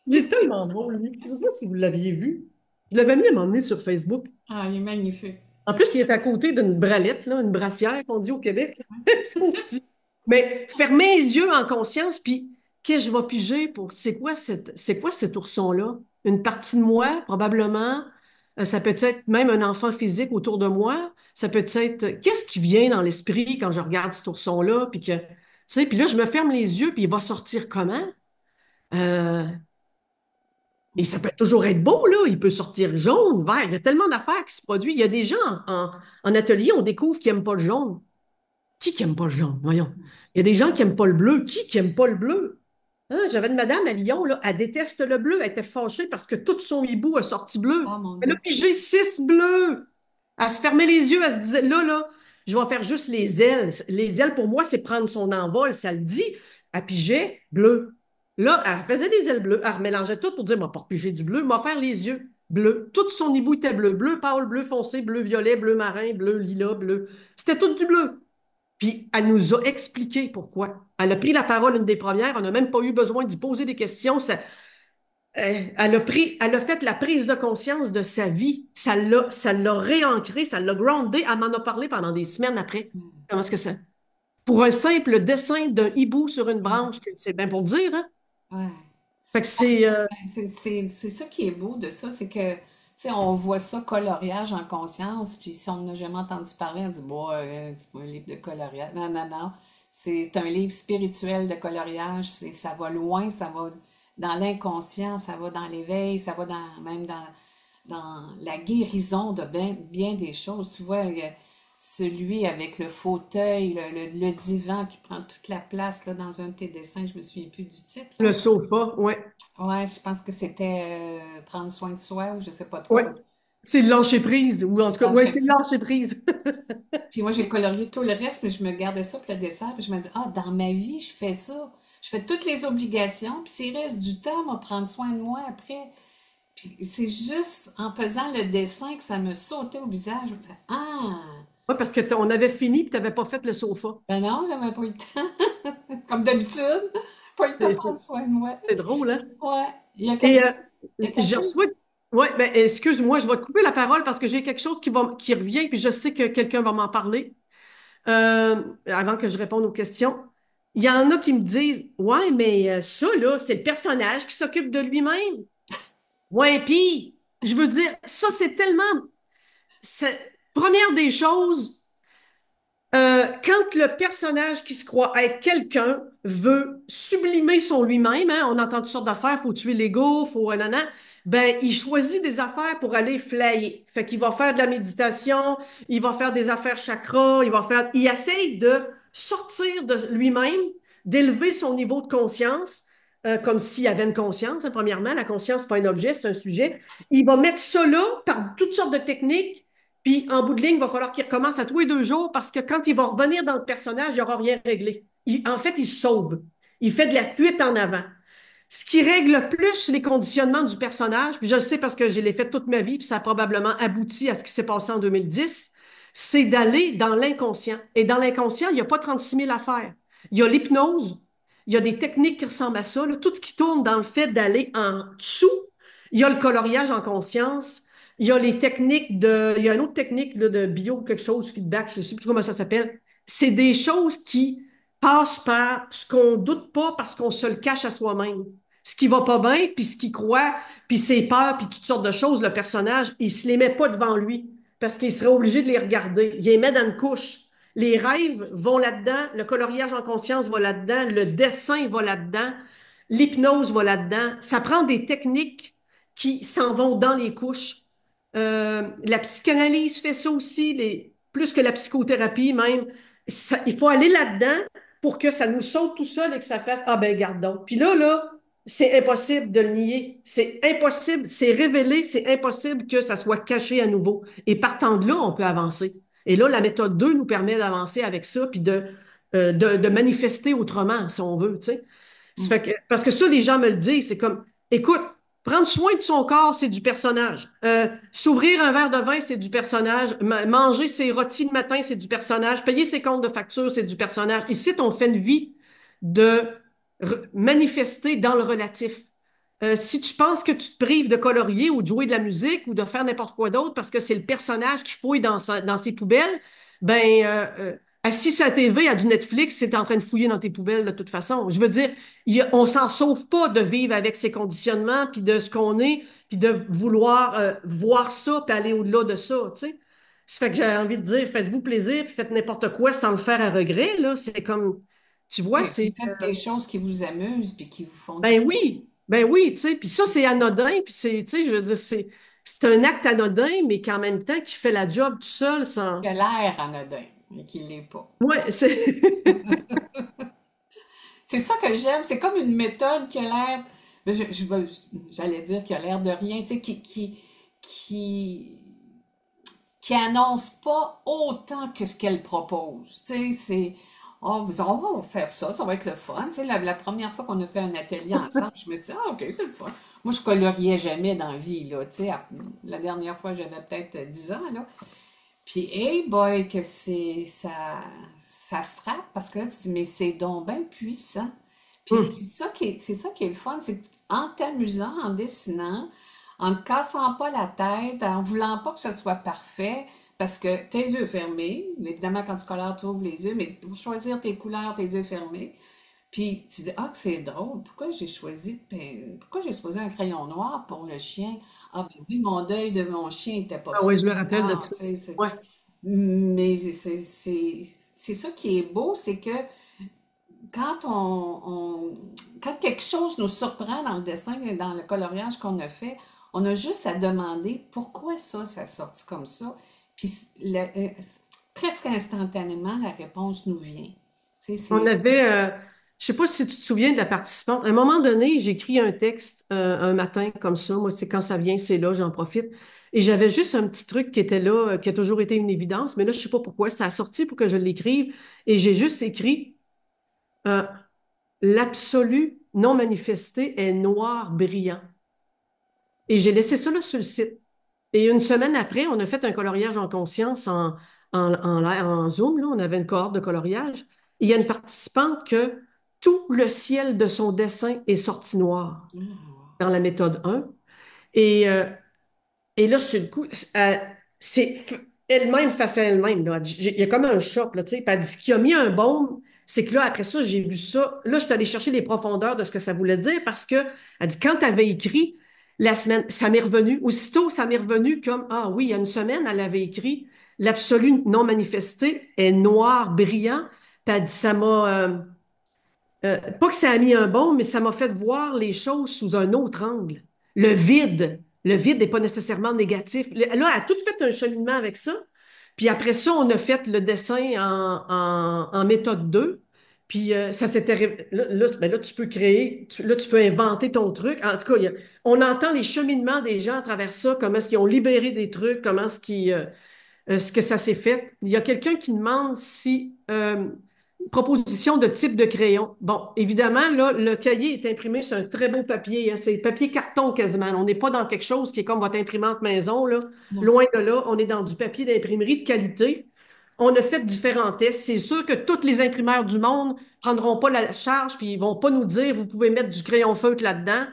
Il est tellement drôle, lui. Je ne sais pas si vous l'aviez vu. Je l'avais mis à m'emmener sur Facebook. Ah, il est magnifique. En plus, il est à côté d'une bralette, là, une brassière qu'on dit au Québec. C'est mon petit. Mais fermez les yeux en conscience, puis qu'est-ce que je vais piger pour c'est quoi cet ourson-là? Une partie de moi, probablement. Ça peut être même un enfant physique autour de moi. Ça peut être qu'est-ce qui vient dans l'esprit quand je regarde cet ourson-là, puis là, je me ferme les yeux, puis il va sortir comment? Euh, Et ça peut toujours être beau, là. Il peut sortir jaune, vert. Il y a tellement d'affaires qui se produisent. Il y a des gens en atelier, on découvre qu'ils n'aiment pas le jaune. Qui n'aime pas le jaune? Voyons. Il y a des gens qui n'aiment pas le bleu. Qui n'aime pas le bleu? Hein, j'avais une madame à Lyon, là, elle déteste le bleu. Elle était fâchée parce que tout son hibou a sorti bleu. Oh mon Elle a Dieu. pigé 6 bleus. Elle se fermait les yeux, elle se disait, là, je vais faire juste les ailes. Les ailes, pour moi, c'est prendre son envol, ça le dit. Elle pigeait bleu. Là, elle faisait des ailes bleues. Elle mélangeait tout pour dire, m'a pas pigé du bleu, m'a faire les yeux bleus. Tout son hibou était bleu. Bleu pâle, bleu foncé, bleu violet, bleu marin, bleu lilas, bleu. C'était tout du bleu. Puis elle nous a expliqué pourquoi. Elle a pris la parole une des premières. On n'a même pas eu besoin d'y poser des questions. Elle a fait la prise de conscience de sa vie. Ça l'a réancré, ça l'a groundé. Elle m'en a parlé pendant des semaines après. Comment est-ce que ça? Pour un simple dessin d'un hibou sur une Mm. branche, c'est bien pour dire, hein? Ouais. Fait que c'est. C'est ça qui est beau de ça, c'est que, tu sais, on voit ça coloriage en conscience, puis si on n'a jamais entendu parler, on dit, bon, un livre de coloriage. Non, non, non. C'est un livre spirituel de coloriage, ça va loin, ça va dans l'inconscient, ça va dans l'éveil, ça va même dans la guérison de bien des choses. Tu vois, il y a celui avec le fauteuil, le divan qui prend toute la place là, dans un de tes dessins, je me souviens plus du titre, là. Le sofa, ouais. Ouais, je pense que c'était prendre soin de soi ou je sais pas Ouais. trop. C'est le lâcher prise, ou en tout cas, ouais, Lâcher c'est le prise. lâcher prise. Puis moi, j'ai colorié tout le reste, mais je me gardais ça pour le dessert. Puis je me dis, ah, dans ma vie, je fais ça. Je fais toutes les obligations. Puis s'il reste du temps, à prendre soin de moi après. Puis c'est juste en faisant le dessin que ça me sautait au visage. Je me disais, ah! Ouais, parce que on avait fini et tu n'avais pas fait le sofa. Ben non, j'avais pas eu le temps. Comme d'habitude, pas eu le temps de C'est prendre soin de moi. c'est drôle, hein? Ouais. Et Il y a je quelqu'un? reçois. Ouais, ben, excuse-moi, je vais te couper la parole parce que j'ai quelque chose qui revient, puis je sais que quelqu'un va m'en parler avant que je réponde aux questions. Il y en a qui me disent, ouais, mais ça, là, c'est le personnage qui s'occupe de lui-même. Ouais, puis, je veux dire, ça, c'est tellement. Première des choses, quand le personnage qui se croit être quelqu'un veut sublimer son lui-même, hein, on entend toutes sortes d'affaires, faut tuer l'ego, faut nanana, ben il choisit des affaires pour aller flyer. Fait qu'il va faire de la méditation, il va faire des affaires chakra, il essaye de sortir de lui-même, d'élever son niveau de conscience, comme s'il avait une conscience, hein, premièrement. La conscience, c'est pas un objet, c'est un sujet. Il va mettre ça là par toutes sortes de techniques puis, en bout de ligne, il va falloir qu'il recommence à tous les 2 jours parce que quand il va revenir dans le personnage, il n'aura rien réglé. En fait, il se sauve. Il fait de la fuite en avant. Ce qui règle le plus les conditionnements du personnage, puis je le sais parce que je l'ai fait toute ma vie, puis ça a probablement abouti à ce qui s'est passé en 2010, c'est d'aller dans l'inconscient. Et dans l'inconscient, il n'y a pas 36 000 affaires. Il y a l'hypnose, il y a des techniques qui ressemblent à ça, là, tout ce qui tourne dans le fait d'aller en dessous. Il y a le coloriage en conscience, il y a les techniques de. Il y a une autre technique là, de bio, quelque chose, feedback, je ne sais plus comment ça s'appelle. C'est des choses qui passent par ce qu'on doute pas parce qu'on se le cache à soi-même. Ce qui va pas bien, puis ce qu'il croit, puis ses peurs, puis toutes sortes de choses, le personnage, il se les met pas devant lui parce qu'il serait obligé de les regarder. Il les met dans une couche. Les rêves vont là-dedans, le coloriage en conscience va là-dedans, le dessin va là-dedans, l'hypnose va là-dedans. Ça prend des techniques qui s'en vont dans les couches. La psychanalyse fait ça aussi, plus que la psychothérapie même. Il faut aller là-dedans pour que ça nous saute tout seul et que ça fasse ah ben gardons. Puis là, c'est impossible de le nier. C'est impossible, c'est révélé, c'est impossible que ça soit caché à nouveau. Et partant de là, on peut avancer. Et là, la méthode 2 nous permet d'avancer avec ça, puis de manifester autrement, si on veut, tu sais. Parce que ça, les gens me le disent, c'est comme, écoute, prendre soin de son corps, c'est du personnage. S'ouvrir un verre de vin, c'est du personnage. Manger ses rôtis le matin, c'est du personnage. Payer ses comptes de facture, c'est du personnage. Ici, on fait une vie de manifester dans le relatif. Si tu penses que tu te prives de colorier ou de jouer de la musique ou de faire n'importe quoi d'autre parce que c'est le personnage qui fouille dans ses poubelles, ben, assis sur la TV à du Netflix, c'est en train de fouiller dans tes poubelles de toute façon. Je veux dire, on s'en sauve pas de vivre avec ces conditionnements, puis de ce qu'on est, puis de vouloir voir ça, puis aller au-delà de ça, tu sais. Ça fait que j'ai envie de dire, faites-vous plaisir, puis faites n'importe quoi sans le faire à regret, là. C'est comme, tu vois, Oui, puis c'est, faites des choses qui vous amusent puis qui vous font du ben oui, tu sais. Puis ça, c'est anodin, puis c'est, tu sais, je veux dire, c'est un acte anodin, mais qu'en même temps, qui fait la job tout seul sans. qui a l'air anodin, mais qui ne l'est pas. Ouais, c'est. C'est ça que j'aime, c'est comme une méthode qui a l'air, ben, j'allais dire qui a l'air de rien, tu sais, qui, qui annonce pas autant que ce qu'elle propose. Tu sais, c'est, oh, on va faire ça, ça va être le fun. Tu sais, la première fois qu'on a fait un atelier ensemble, je me suis dit, ah, ok, c'est le fun. Moi, je coloriais jamais dans la vie, là. Tu sais, la dernière fois, j'avais peut-être 10 ans, là. Puis, hey boy, que ça frappe parce que là, tu te dis, mais c'est donc bien puissant. Puis, Hum. c'est ça qui est le fun, c'est qu'en t'amusant, en dessinant, en ne te cassant pas la tête, en voulant pas que ce soit parfait, parce que tes yeux fermés, évidemment, quand tu colores, tu ouvres les yeux, mais pour choisir tes couleurs, tes yeux fermés, puis tu dis, ah, que c'est drôle, pourquoi j'ai choisi un crayon noir pour le chien? Ah, ben oui, mon deuil de mon chien n'était pas Ah oui, fait. je me rappelle de Ah, ça. tu sais, c'est. Ouais. Mais c'est ça qui est beau, c'est que quand quand quelque chose nous surprend dans le dessin et dans le coloriage qu'on a fait, on a juste à demander pourquoi ça sorti comme ça. Puis presque instantanément, la réponse nous vient. Tu sais, On avait, je sais pas si tu te souviens de la participante. À un moment donné, j'écris un texte un matin comme ça. Moi, c'est quand ça vient, c'est là, j'en profite. Et j'avais juste un petit truc qui était là, qui a toujours été une évidence, mais là, je sais pas pourquoi. Ça a sorti pour que je l'écrive. Et j'ai juste écrit euh, l'absolu non manifesté est noir brillant. Et j'ai laissé ça là sur le site. Et une semaine après, on a fait un coloriage en conscience en Zoom. Là. On avait une cohorte de coloriage. Il y a une participante que tout le ciel de son dessin est sorti noir Ah, dans la méthode 1. Et, euh, et là, sur le coup, c'est elle-même face à elle-même. Là. Il y a comme un choc. Là, tu sais. Puis elle dit, ce qui a mis un baume, c'est que là, après ça, j'ai vu ça. Là, je suis allée chercher les profondeurs de ce que ça voulait dire parce que, elle dit, quand tu avais écrit la semaine, ça m'est revenu. Aussitôt, ça m'est revenu comme, ah oui, il y a une semaine, elle avait écrit l'absolu non manifesté est noir, brillant. Puis elle dit, ça m'a. Pas que ça a mis un bon, mais ça m'a fait voir les choses sous un autre angle. Le vide n'est pas nécessairement négatif. Là, elle a tout fait un cheminement avec ça. Puis après ça, on a fait le dessin en méthode 2. Puis ça s'était. Ben là, tu peux créer, là, tu peux inventer ton truc. En tout cas, on entend les cheminements des gens à travers ça, comment est-ce qu'ils ont libéré des trucs, comment est-ce qu'ils. Ce que ça s'est fait. Il y a quelqu'un qui demande si proposition de type de crayon. Bon, évidemment, là, le cahier est imprimé sur un très beau papier. Hein, c'est papier carton quasiment. On n'est pas dans quelque chose qui est comme votre imprimante maison, là. non. Loin de là, on est dans du papier d'imprimerie de qualité. On a fait différents tests. C'est sûr que tous les imprimeurs du monde ne prendront pas la charge, puis ils vont pas nous dire vous pouvez mettre du crayon feutre là-dedans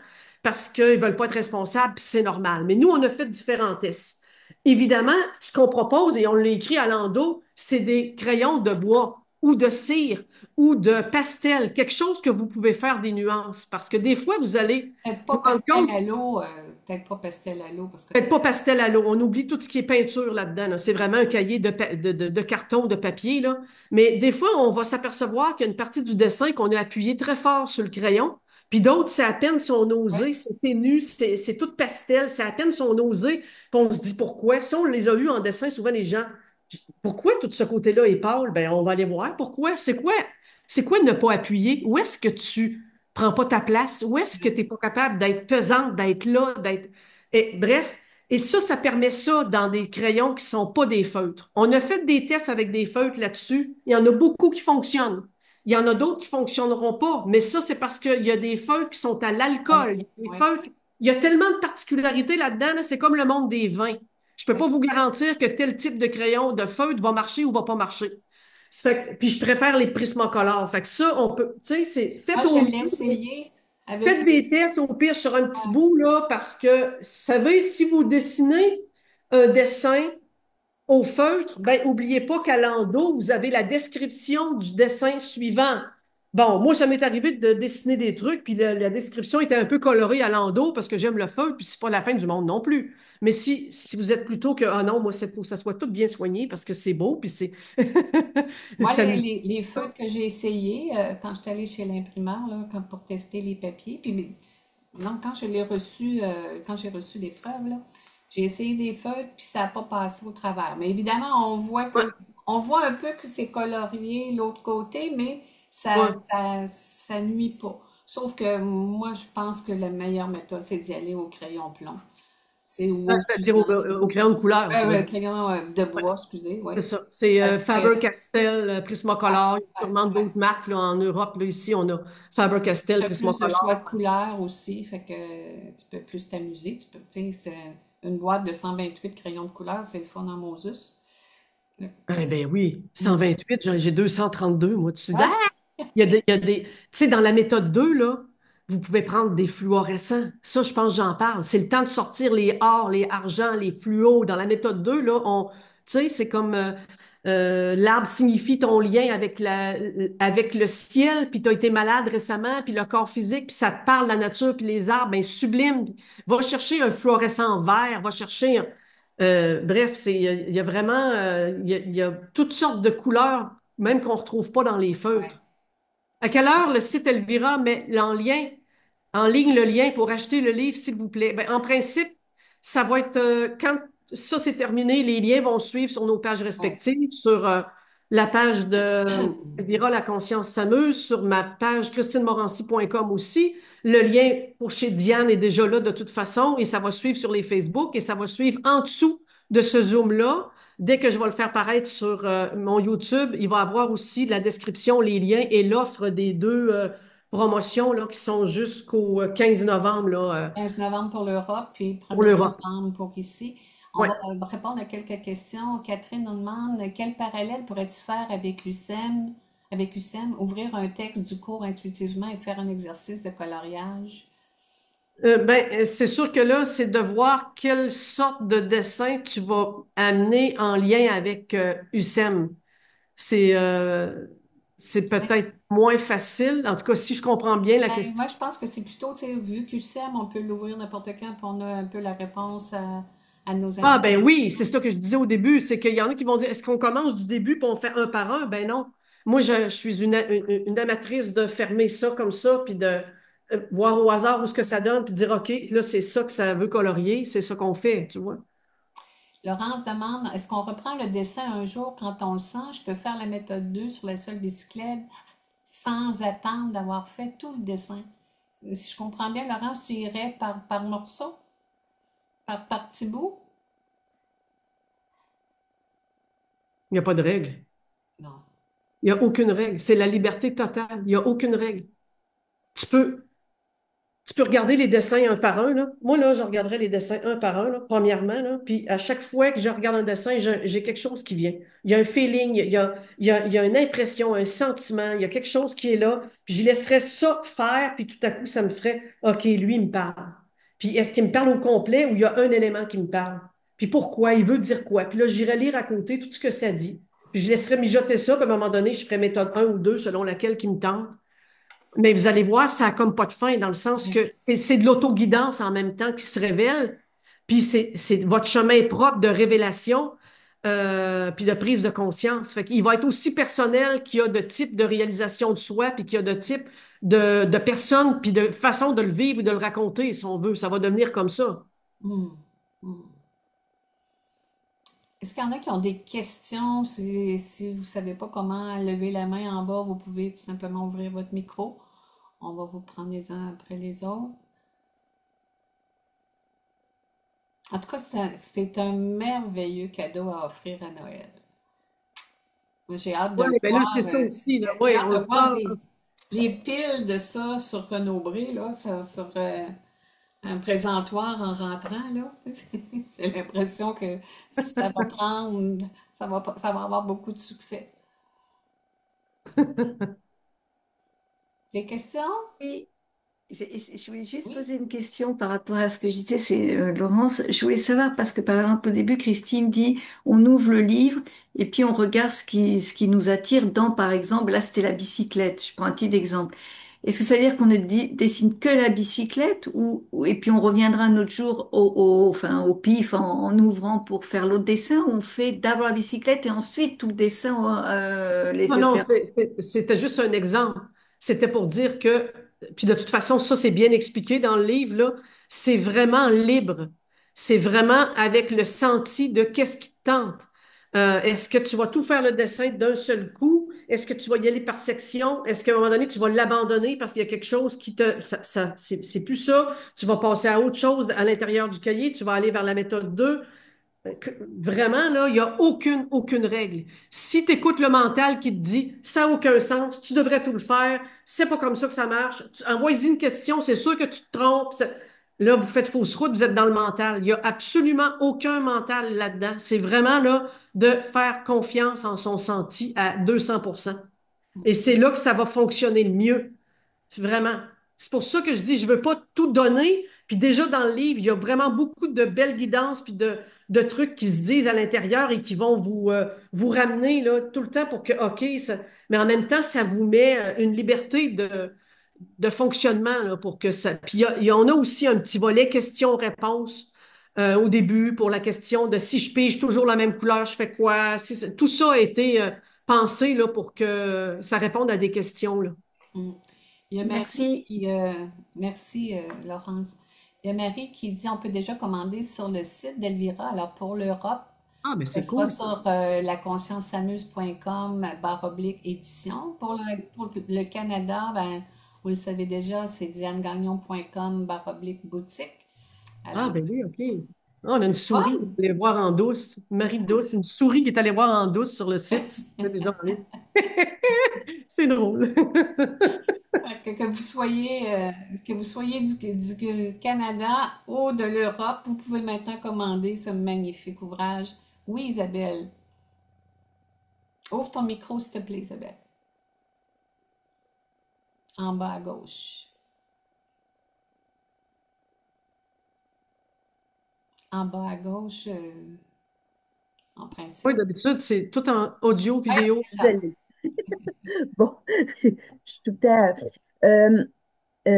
parce qu'ils ne veulent pas être responsables, puis c'est normal. Mais nous, on a fait différents tests. Évidemment, ce qu'on propose, et on l'a écrit à l'endos, c'est des crayons de bois ou de cire ou de pastel, quelque chose que vous pouvez faire des nuances. Parce que des fois, vous allez Peut-être pas vous rendre pastel compte, à l'eau, peut-être pas pastel à l'eau parce que faites c'est pas pastel à l'eau. On oublie tout ce qui est peinture là-dedans. Là. C'est vraiment un cahier de carton, de papier. Là. Mais des fois, on va s'apercevoir qu'il y a une partie du dessin qu'on a appuyé très fort sur le crayon. Puis d'autres, c'est à peine son ouais, osé, c'est ténu, c'est tout pastel, c'est à peine son osé. Puis on se dit pourquoi. Si on les a vus en dessin, souvent les gens, pourquoi tout ce côté-là est pâle? Ben, on va aller voir. Pourquoi? C'est quoi ne pas appuyer? Où est-ce que tu prends pas ta place? Où est-ce que tu n'es pas capable d'être pesante, d'être là, d'être. Bref, et ça permet ça dans des crayons qui sont pas des feutres. On a fait des tests avec des feutres là-dessus. Il y en a beaucoup qui fonctionnent. Il y en a d'autres qui fonctionneront pas. Mais ça, c'est parce qu'il y a des feutres qui sont à ouais, l'alcool. Il y a des ouais, feutres. Il y a tellement de particularités là-dedans, là, c'est comme le monde des vins. Je peux ouais. pas vous garantir que tel type de crayon, de feutre va marcher ou va pas marcher. Puis je préfère les prismacolores. Fait que ça, on peut, tu sais, c'est Moi, faites je au l'ai mieux. essayé avec Faites des tests au pire sur un petit bout, là, parce que, vous savez, si vous dessinez un dessin au feutre, ben, n'oubliez pas qu'à l'endos, vous avez la description du dessin suivant. Bon, moi, ça m'est arrivé de dessiner des trucs, puis la description était un peu colorée à l'endos parce que j'aime le feutre, puis c'est pas la fin du monde non plus. Mais si vous êtes plutôt que, ah non, moi, c'est pour que ça soit tout bien soigné parce que c'est beau, puis c'est moi, c'est amusant. les feutres que j'ai essayés quand je suis allée chez l'imprimeur, là, pour tester les papiers, puis non, quand je l'ai reçu, quand j'ai reçu l'épreuve, là, j'ai essayé des feutres, puis ça n'a pas passé au travers. Mais évidemment, Ouais, on voit un peu que c'est colorié l'autre côté, mais ouais. ça nuit pas. Sauf que moi, je pense que la meilleure méthode, c'est d'y aller au crayon plomb. C'est ou Ah, au c'est-à-dire fusain. au crayon de couleur, tu veux dire. Crayon de Ouais, bois, excusez, oui. c'est ça. C'est Parce que, Faber-Castell, ouais, Prismacolor. Il y a ouais, sûrement ouais. d'autres marques là, en Europe. Là, ici, on a Faber-Castell, Tu as plus de choix de Prismacolor. couleurs aussi, fait que tu peux plus t'amuser. Tu sais, c'est une boîte de 128 crayons de couleur, c'est le fun en Moses. Eh bien oui, Mm. 128, j'ai 232, moi. Tu dis, ah! Ah! Il y a des. Tu sais, dans la méthode 2 là, vous pouvez prendre des fluorescents. Ça, je pense que j'en parle. C'est le temps de sortir les or, les argents, les fluos. Dans la méthode 2 là, tu sais, c'est comme l'arbre signifie ton lien avec le ciel, puis tu as été malade récemment, puis le corps physique, puis ça te parle de la nature, puis les arbres, ben sublime. Va chercher un fluorescent vert, va chercher bref, il y a vraiment il y a toutes sortes de couleurs, même qu'on ne retrouve pas dans les Ouais. feutres. À quelle heure le site Elvira met en ligne le lien pour acheter le livre, s'il vous plaît? Ben, en principe, ça va être quand ça c'est terminé, les liens vont suivre sur nos pages Ouais. respectives, sur la page de Elvira La Conscience s'amuse, sur ma page christinemorancy.com aussi. Le lien pour chez Diane est déjà là de toute façon et ça va suivre sur les Facebook et ça va suivre en dessous de ce Zoom-là. Dès que je vais le faire paraître sur mon YouTube, il va avoir aussi la description, les liens et l'offre des deux promotions là, qui sont jusqu'au 15 novembre là, 15 novembre pour l'Europe, puis pour 1er l'Europe. novembre pour ici. On va Ouais. répondre à quelques questions. Catherine nous demande quel parallèle pourrais-tu faire avec UCM, ouvrir un texte du cours intuitivement et faire un exercice de coloriage. C'est sûr que là, c'est de voir quelle sorte de dessin tu vas amener en lien avec USEM. C'est c'est peut-être moins facile. En tout cas, si je comprends bien la Ben, question. moi, je pense que c'est plutôt, tu sais, vu qu'UCM, on peut l'ouvrir n'importe quand, puis on a un peu la réponse à nos Ah ben interrogations. oui, c'est ça que je disais au début, c'est qu'il y en a qui vont dire, est-ce qu'on commence du début puis on fait un par un? Ben non. Moi, je suis une amatrice de fermer ça comme ça, puis de voir au hasard où ce que ça donne, puis de dire, OK, là, c'est ça que ça veut colorier, c'est ça qu'on fait, tu vois. Laurence demande, est-ce qu'on reprend le dessin un jour quand on le sent? Je peux faire la méthode 2 sur la seule bicyclette sans attendre d'avoir fait tout le dessin. Si je comprends bien, Laurence, tu irais par morceau, par petit bout? Il n'y a pas de règle. Non. Il n'y a aucune règle. C'est la liberté totale. Il n'y a aucune règle. Tu peux, Tu peux regarder les dessins un par un, là. Moi, là, je regarderai les dessins un par un, là, premièrement, là. Puis à chaque fois que je regarde un dessin, j'ai quelque chose qui vient. Il y a un feeling, il y a une impression, un sentiment, il y a quelque chose qui est là. Puis je laisserais ça faire, puis tout à coup, ça me ferait, OK, lui, il me parle. Puis est-ce qu'il me parle au complet ou il y a un élément qui me parle? Puis pourquoi? Il veut dire quoi? Puis là, j'irai lire à côté tout ce que ça dit. Puis je laisserai mijoter ça, puis à un moment donné, je ferai méthode un ou 2 selon laquelle qui me tente. Mais vous allez voir, ça n'a comme pas de fin, dans le sens Oui. que c'est de l'autoguidance en même temps qui se révèle, puis c'est votre chemin propre de révélation, puis de prise de conscience. Fait qu'il va être aussi personnel qu'il y a de type de réalisation de soi, puis qu'il y a de type de personne, puis de façon de le vivre ou de le raconter, si on veut. Ça va devenir comme ça. Hmm. Hmm. Est-ce qu'il y en a qui ont des questions? Si vous ne savez pas comment lever la main en bas, vous pouvez tout simplement ouvrir votre micro. On va vous prendre les uns après les autres. En tout cas, c'est un merveilleux cadeau à offrir à Noël. Moi, j'ai hâte de Oui, le ben là, voir. c'est ça aussi, là. J'ai Oui, hâte on de le voir parle. les piles de ça sur Renaud-Bré, là, sur un présentoir en rentrant, là. J'ai l'impression que ça va prendre, ça va avoir beaucoup de succès. Des questions? Oui, je voulais juste Oui. poser une question par rapport à ce que je disais, c'est Laurence. Je voulais savoir parce que par exemple au début, Christine dit on ouvre le livre et puis on regarde ce qui nous attire dans, par exemple, là c'était la bicyclette. Je prends un petit exemple. Est-ce que ça veut dire qu'on ne dessine que la bicyclette et puis on reviendra un autre jour enfin, au pif en ouvrant pour faire l'autre dessin ou on fait d'abord la bicyclette et ensuite tout le dessin, les Non, yeux non, fermés? c'était juste un exemple. C'était pour dire que, puis de toute façon, ça, c'est bien expliqué dans le livre, là, c'est vraiment libre. C'est vraiment avec le senti de qu'est-ce qui te tente. Est-ce que tu vas tout faire le dessin d'un seul coup? Est-ce que tu vas y aller par section? Est-ce qu'à un moment donné, tu vas l'abandonner parce qu'il y a quelque chose qui te... c'est plus ça. Tu vas passer à autre chose à l'intérieur du cahier. Tu vas aller vers la méthode 2. Vraiment, là, il n'y a aucune règle. Si tu écoutes le mental qui te dit ça n'a aucun sens, tu devrais tout le faire, c'est pas comme ça que ça marche, envoies-y une question, c'est sûr que tu te trompes. Là, vous faites fausse route, vous êtes dans le mental. Il n'y a absolument aucun mental là-dedans. C'est vraiment là de faire confiance en son senti à 200%. Et c'est là que ça va fonctionner le mieux. Vraiment. C'est pour ça que je dis, je veux pas tout donner. Puis déjà dans le livre, il y a vraiment beaucoup de belles guidances puis de trucs qui se disent à l'intérieur et qui vont vous ramener là, tout le temps pour que, OK, mais en même temps, ça vous met une liberté de fonctionnement là, pour que ça. Puis on a aussi un petit volet questions-réponses au début pour la question de si je pige toujours la même couleur, je fais quoi? Tout ça a été pensé là, pour que ça réponde à des questions, là. Mm. Il y a Marie Merci. merci Laurence. Il y a Marie qui dit on peut déjà commander sur le site d'Elvira. Alors pour l'Europe, Ah, mais ce c'est sera cool, ça. sur laconscienceamuse.com /édition. Pour le Canada, ben, vous le savez déjà, c'est dianegagnon.com /boutique. Ah, Alors, ben oui, OK. Ah, on a une souris qui Fun! est allée voir en douce. Marie Douce, une souris qui est allée voir en douce sur le site. C'est déjà en ligne. C'est drôle. Fait que vous soyez du Canada ou de l'Europe, vous pouvez maintenant commander ce magnifique ouvrage. Oui, Isabelle. Ouvre ton micro, s'il te plaît, Isabelle. En bas à gauche. En bas à gauche, en Oui, principe. d'habitude, c'est tout en audio, Ouais, vidéo. tu Je l'as. l'ai. Bon, je suis tout le temps. Euh,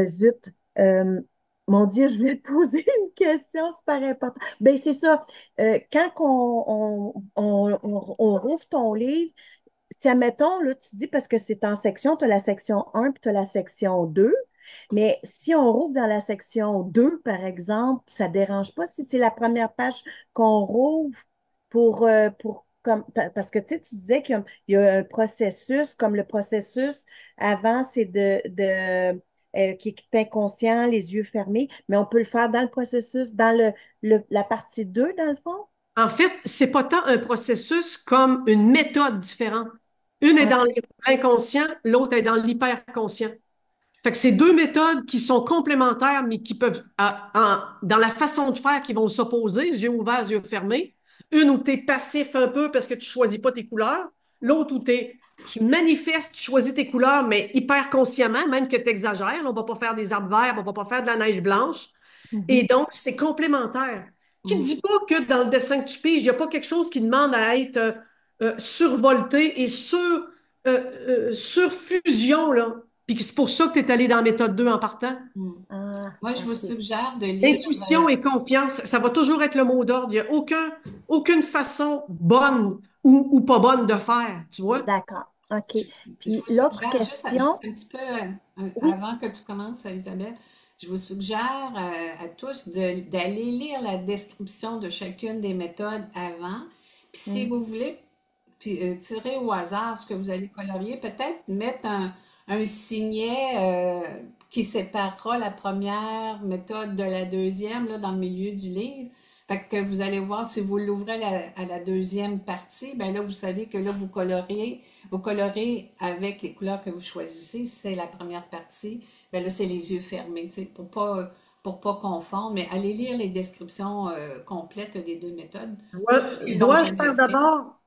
Zut, mon Dieu, je vais poser une question super importante. Ben, c'est ça. Quand on rouvre ton livre, si, admettons, là, tu dis parce que c'est en section, tu as la section 1 puis tu as la section 2. Mais si on rouvre dans la section 2, par exemple, ça ne dérange pas si c'est la première page qu'on rouvre parce que tu disais qu'il y a un processus, comme le processus avant, c'est qui est inconscient, les yeux fermés, mais on peut le faire dans le processus, dans la partie 2 dans le fond? En fait, c'est pas tant un processus comme une méthode différente. Une est dans OK. l'inconscient, l'autre est dans l'hyperconscient. Fait que c'est deux méthodes qui sont complémentaires, mais qui peuvent, dans la façon de faire, qui vont s'opposer, yeux ouverts, yeux fermés. Une où tu es passif un peu parce que tu choisis pas tes couleurs. L'autre où tu manifestes, tu choisis tes couleurs, mais hyper consciemment, même que tu exagères. On va pas faire des arbres verts, on va pas faire de la neige blanche. Et Mhm. donc, c'est complémentaire. Qui Mm. dit pas que dans le dessin que tu piges, il n'y a pas quelque chose qui demande à être survolté et sur fusion, là. Puis que c'est pour ça que tu es allé dans la méthode 2 en partant. Mm. Ah, Moi, je vous OK. suggère de lire. Intuition et confiance, ça va toujours être le mot d'ordre. Il n'y a aucune façon bonne ou pas bonne de faire, tu vois? D'accord. OK. Je Puis vous l'autre suggère, juste question, un petit peu oui, avant que tu commences, Isabelle, je vous suggère à tous d'aller lire la description de chacune des méthodes avant. Puis si hmm, vous voulez puis, tirer au hasard ce que vous allez colorier, peut-être mettre un signet qui séparera la première méthode de la deuxième là, dans le milieu du livre. Fait que vous allez voir si vous l'ouvrez à la deuxième partie, ben là, vous savez que là, vous colorez avec les couleurs que vous choisissez. Si c'est la première partie, ben là, c'est les yeux fermés, tu sais, pour pas confondre, mais allez lire les descriptions complètes des deux méthodes. Pour ceux qui l'ont Dois-je jamais faire fait. d'abord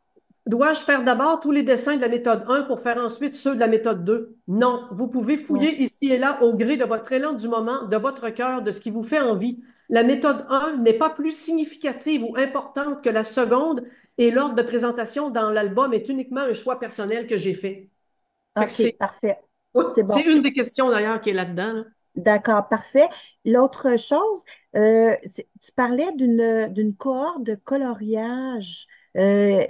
Dois-je faire d'abord tous les dessins de la méthode 1 pour faire ensuite ceux de la méthode 2? Non, vous pouvez non. fouiller ici et là au gré de votre élan du moment, de votre cœur, de ce qui vous fait envie. La méthode 1 n'est pas plus significative ou importante que la seconde et l'ordre de présentation dans l'album est uniquement un choix personnel que j'ai fait. Fait que OK, parfait. ouais, C'est c'est bon. une des questions d'ailleurs qui est là-dedans, là. D'accord, parfait. L'autre chose, tu parlais d'une cohorte de coloriage. Euh,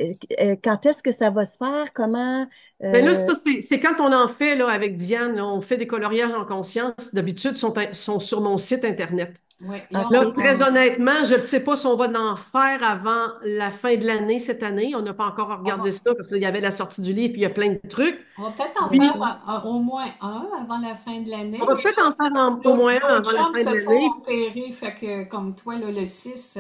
quand est-ce que ça va se faire? Comment? Mais là, euh, ça, c'est quand on en fait là, avec Diane, là, on fait des coloriages en conscience. D'habitude, sont sur mon site Internet. Oui, là, Là, OK. très honnêtement, je ne sais pas si on va en faire avant la fin de l'année cette année. On n'a pas encore on regardé va, ça parce qu'il y avait la sortie du livre, puis il y a plein de trucs. on va peut-être en OK. faire Puis, au moins un avant la fin de on l'année, va mais peut-être en faire au nos, moins un nos avant la chums fin de se font l'année. opérer, fait que comme toi, là, le 6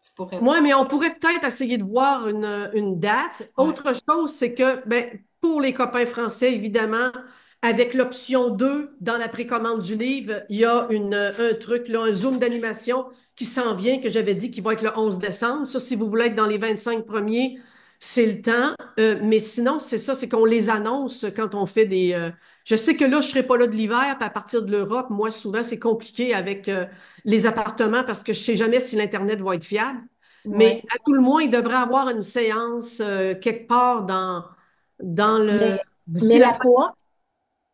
tu pourrais pas. Moi, mais on pourrait peut-être essayer de voir une date. Ouais. Autre chose, c'est que ben, pour les copains français, évidemment, avec l'option 2 dans la précommande du livre, il y a un truc, là, un zoom d'animation qui s'en vient, que j'avais dit qui va être le 11 décembre. Ça, si vous voulez être dans les 25 premiers, c'est le temps. Mais sinon, c'est ça, c'est qu'on les annonce quand on fait je sais que là, je ne serai pas là de l'hiver, puis à partir de l'Europe, moi, souvent, c'est compliqué avec les appartements parce que je ne sais jamais si l'Internet va être fiable. Mais Ouais. à tout le moins, il devrait avoir une séance quelque part dans Mais, d'ici mais la la fin. cohorte,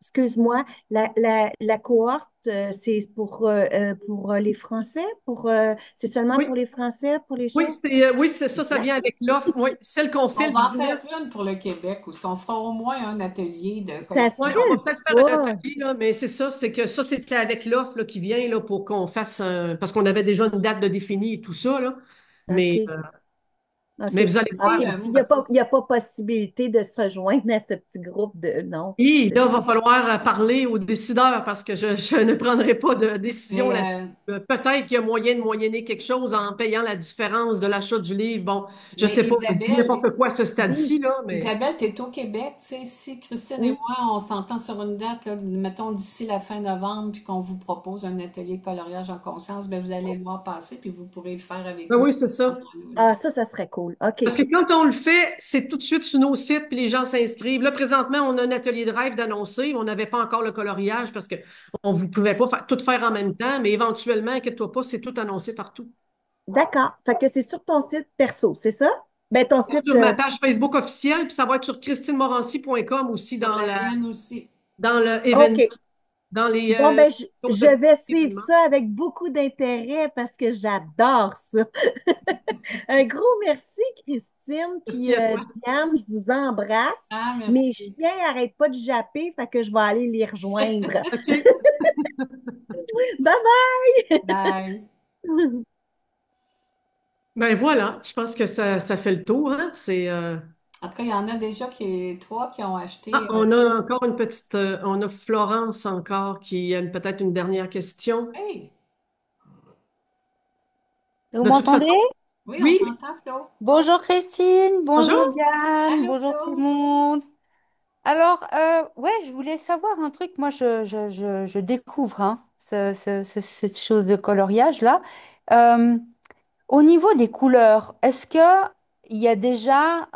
excuse-moi, la cohorte, c'est pour les Français? C'est seulement Oui, pour les Français, pour les choses? oui, c'est ça, ça vient avec l'offre. Oui, celle qu'on fait On le va en 19. faire une pour le Québec aussi. On fera au moins un atelier de Ça Oui, colorisation. serait on le va peut-être faire un fun. atelier, là, mais c'est ça, c'est que ça, c'était avec l'offre là, qui vient là, pour qu'on fasse parce qu'on avait déjà une date de définie et tout ça, là. Mais OK. Mais OK. vous allez OK. voir, Sais, Puis il y a pas possibilité de se rejoindre à ce petit groupe de... Non, et c'est là, ça. il va falloir parler aux décideurs parce que je ne prendrai pas de décision mais là-dessus. Peut-être qu'il y a moyen de moyenner quelque chose en payant la différence de l'achat du livre. Bon, je ne mais sais pas, je dis Isabelle, n'importe quoi à ce Oui, stade-ci, là, mais Isabelle, tu es au Québec, tu sais, si Christine et oui. moi, on s'entend sur une date, là, mettons d'ici la fin novembre, puis qu'on vous propose un atelier de coloriage en conscience, ben vous allez le voir passer, puis vous pourrez le faire avec ben nous oui, c'est à ce ça. moment-là, là. Ah, ça serait cool. OK. Parce que quand on le fait, c'est tout de suite sur nos sites, puis les gens s'inscrivent. Là, présentement, on a un atelier de rêve d'annoncer. On n'avait pas encore le coloriage parce qu'on ne pouvait pas tout faire en même temps, mais éventuellement, inquiète-toi pas, c'est tout annoncé partout. D'accord. Fait que c'est sur ton site perso, c'est ça? Ben, ton site... Sur ma page Facebook officielle, puis ça va être sur christinemorancy.com aussi Sur la mienne aussi. dans le événement, OK. dans les Bon, ben, je autres vais suivre événements. ça avec beaucoup d'intérêt parce que j'adore ça. Un gros merci, Christine. Merci Puis à toi. Diane, je vous embrasse. Ah, Mes merci. chiens n'arrêtent pas de japper, fait que je vais aller les rejoindre. OK. Bye Bye. bye! Ben voilà, je pense que ça fait le tour, hein? En tout cas, il y en a déjà trois qui ont Ah, acheté. on a encore une petite, on a Florence encore qui a peut-être une dernière question. Hey! Vous De toute m'entendez? façon, Oui, on oui, t'entend, Flo. Bonjour Christine, bonjour bonjour. Diane, Allô, bonjour tout le Flo? monde. Alors, ouais, je voulais savoir un truc. Moi, je découvre hein, cette chose de coloriage là. Euh, Au niveau des couleurs, est-ce que il y a déjà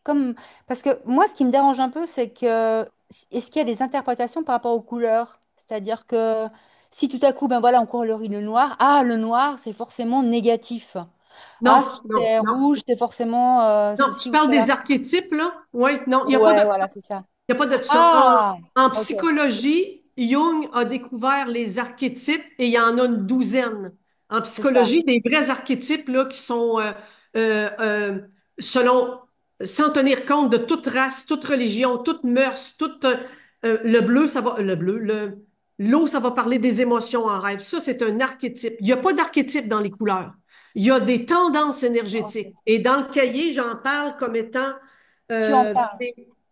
comme parce que moi, ce qui me dérange un peu, c'est que est-ce qu'il y a des interprétations par rapport aux couleurs? C'est-à-dire que si tout à coup, ben voilà, on colorie le noir, ah, le noir, c'est forcément négatif. Ah, si Non, non, c'est non. rouge, c'est forcément Non, tu ceci ou parles cela. des archétypes, là? Oui, non, il n'y a pas de Ouais, ça. voilà, c'est ça. Il n'y a pas de ça. Ah, En ok, psychologie, Jung a découvert les archétypes et il y en a une douzaine. En c'est ça. psychologie, des vrais archétypes là, qui sont euh, euh, selon, sans tenir compte de toute race, toute religion, toute mœurs, le bleu, ça va, le bleu, l'eau, ça va parler des émotions en rêve. Ça, c'est un archétype. Il n'y a pas d'archétype dans les couleurs. Il y a des tendances énergétiques. Ok. Et dans le cahier, j'en parle comme étant Tu en euh, parles.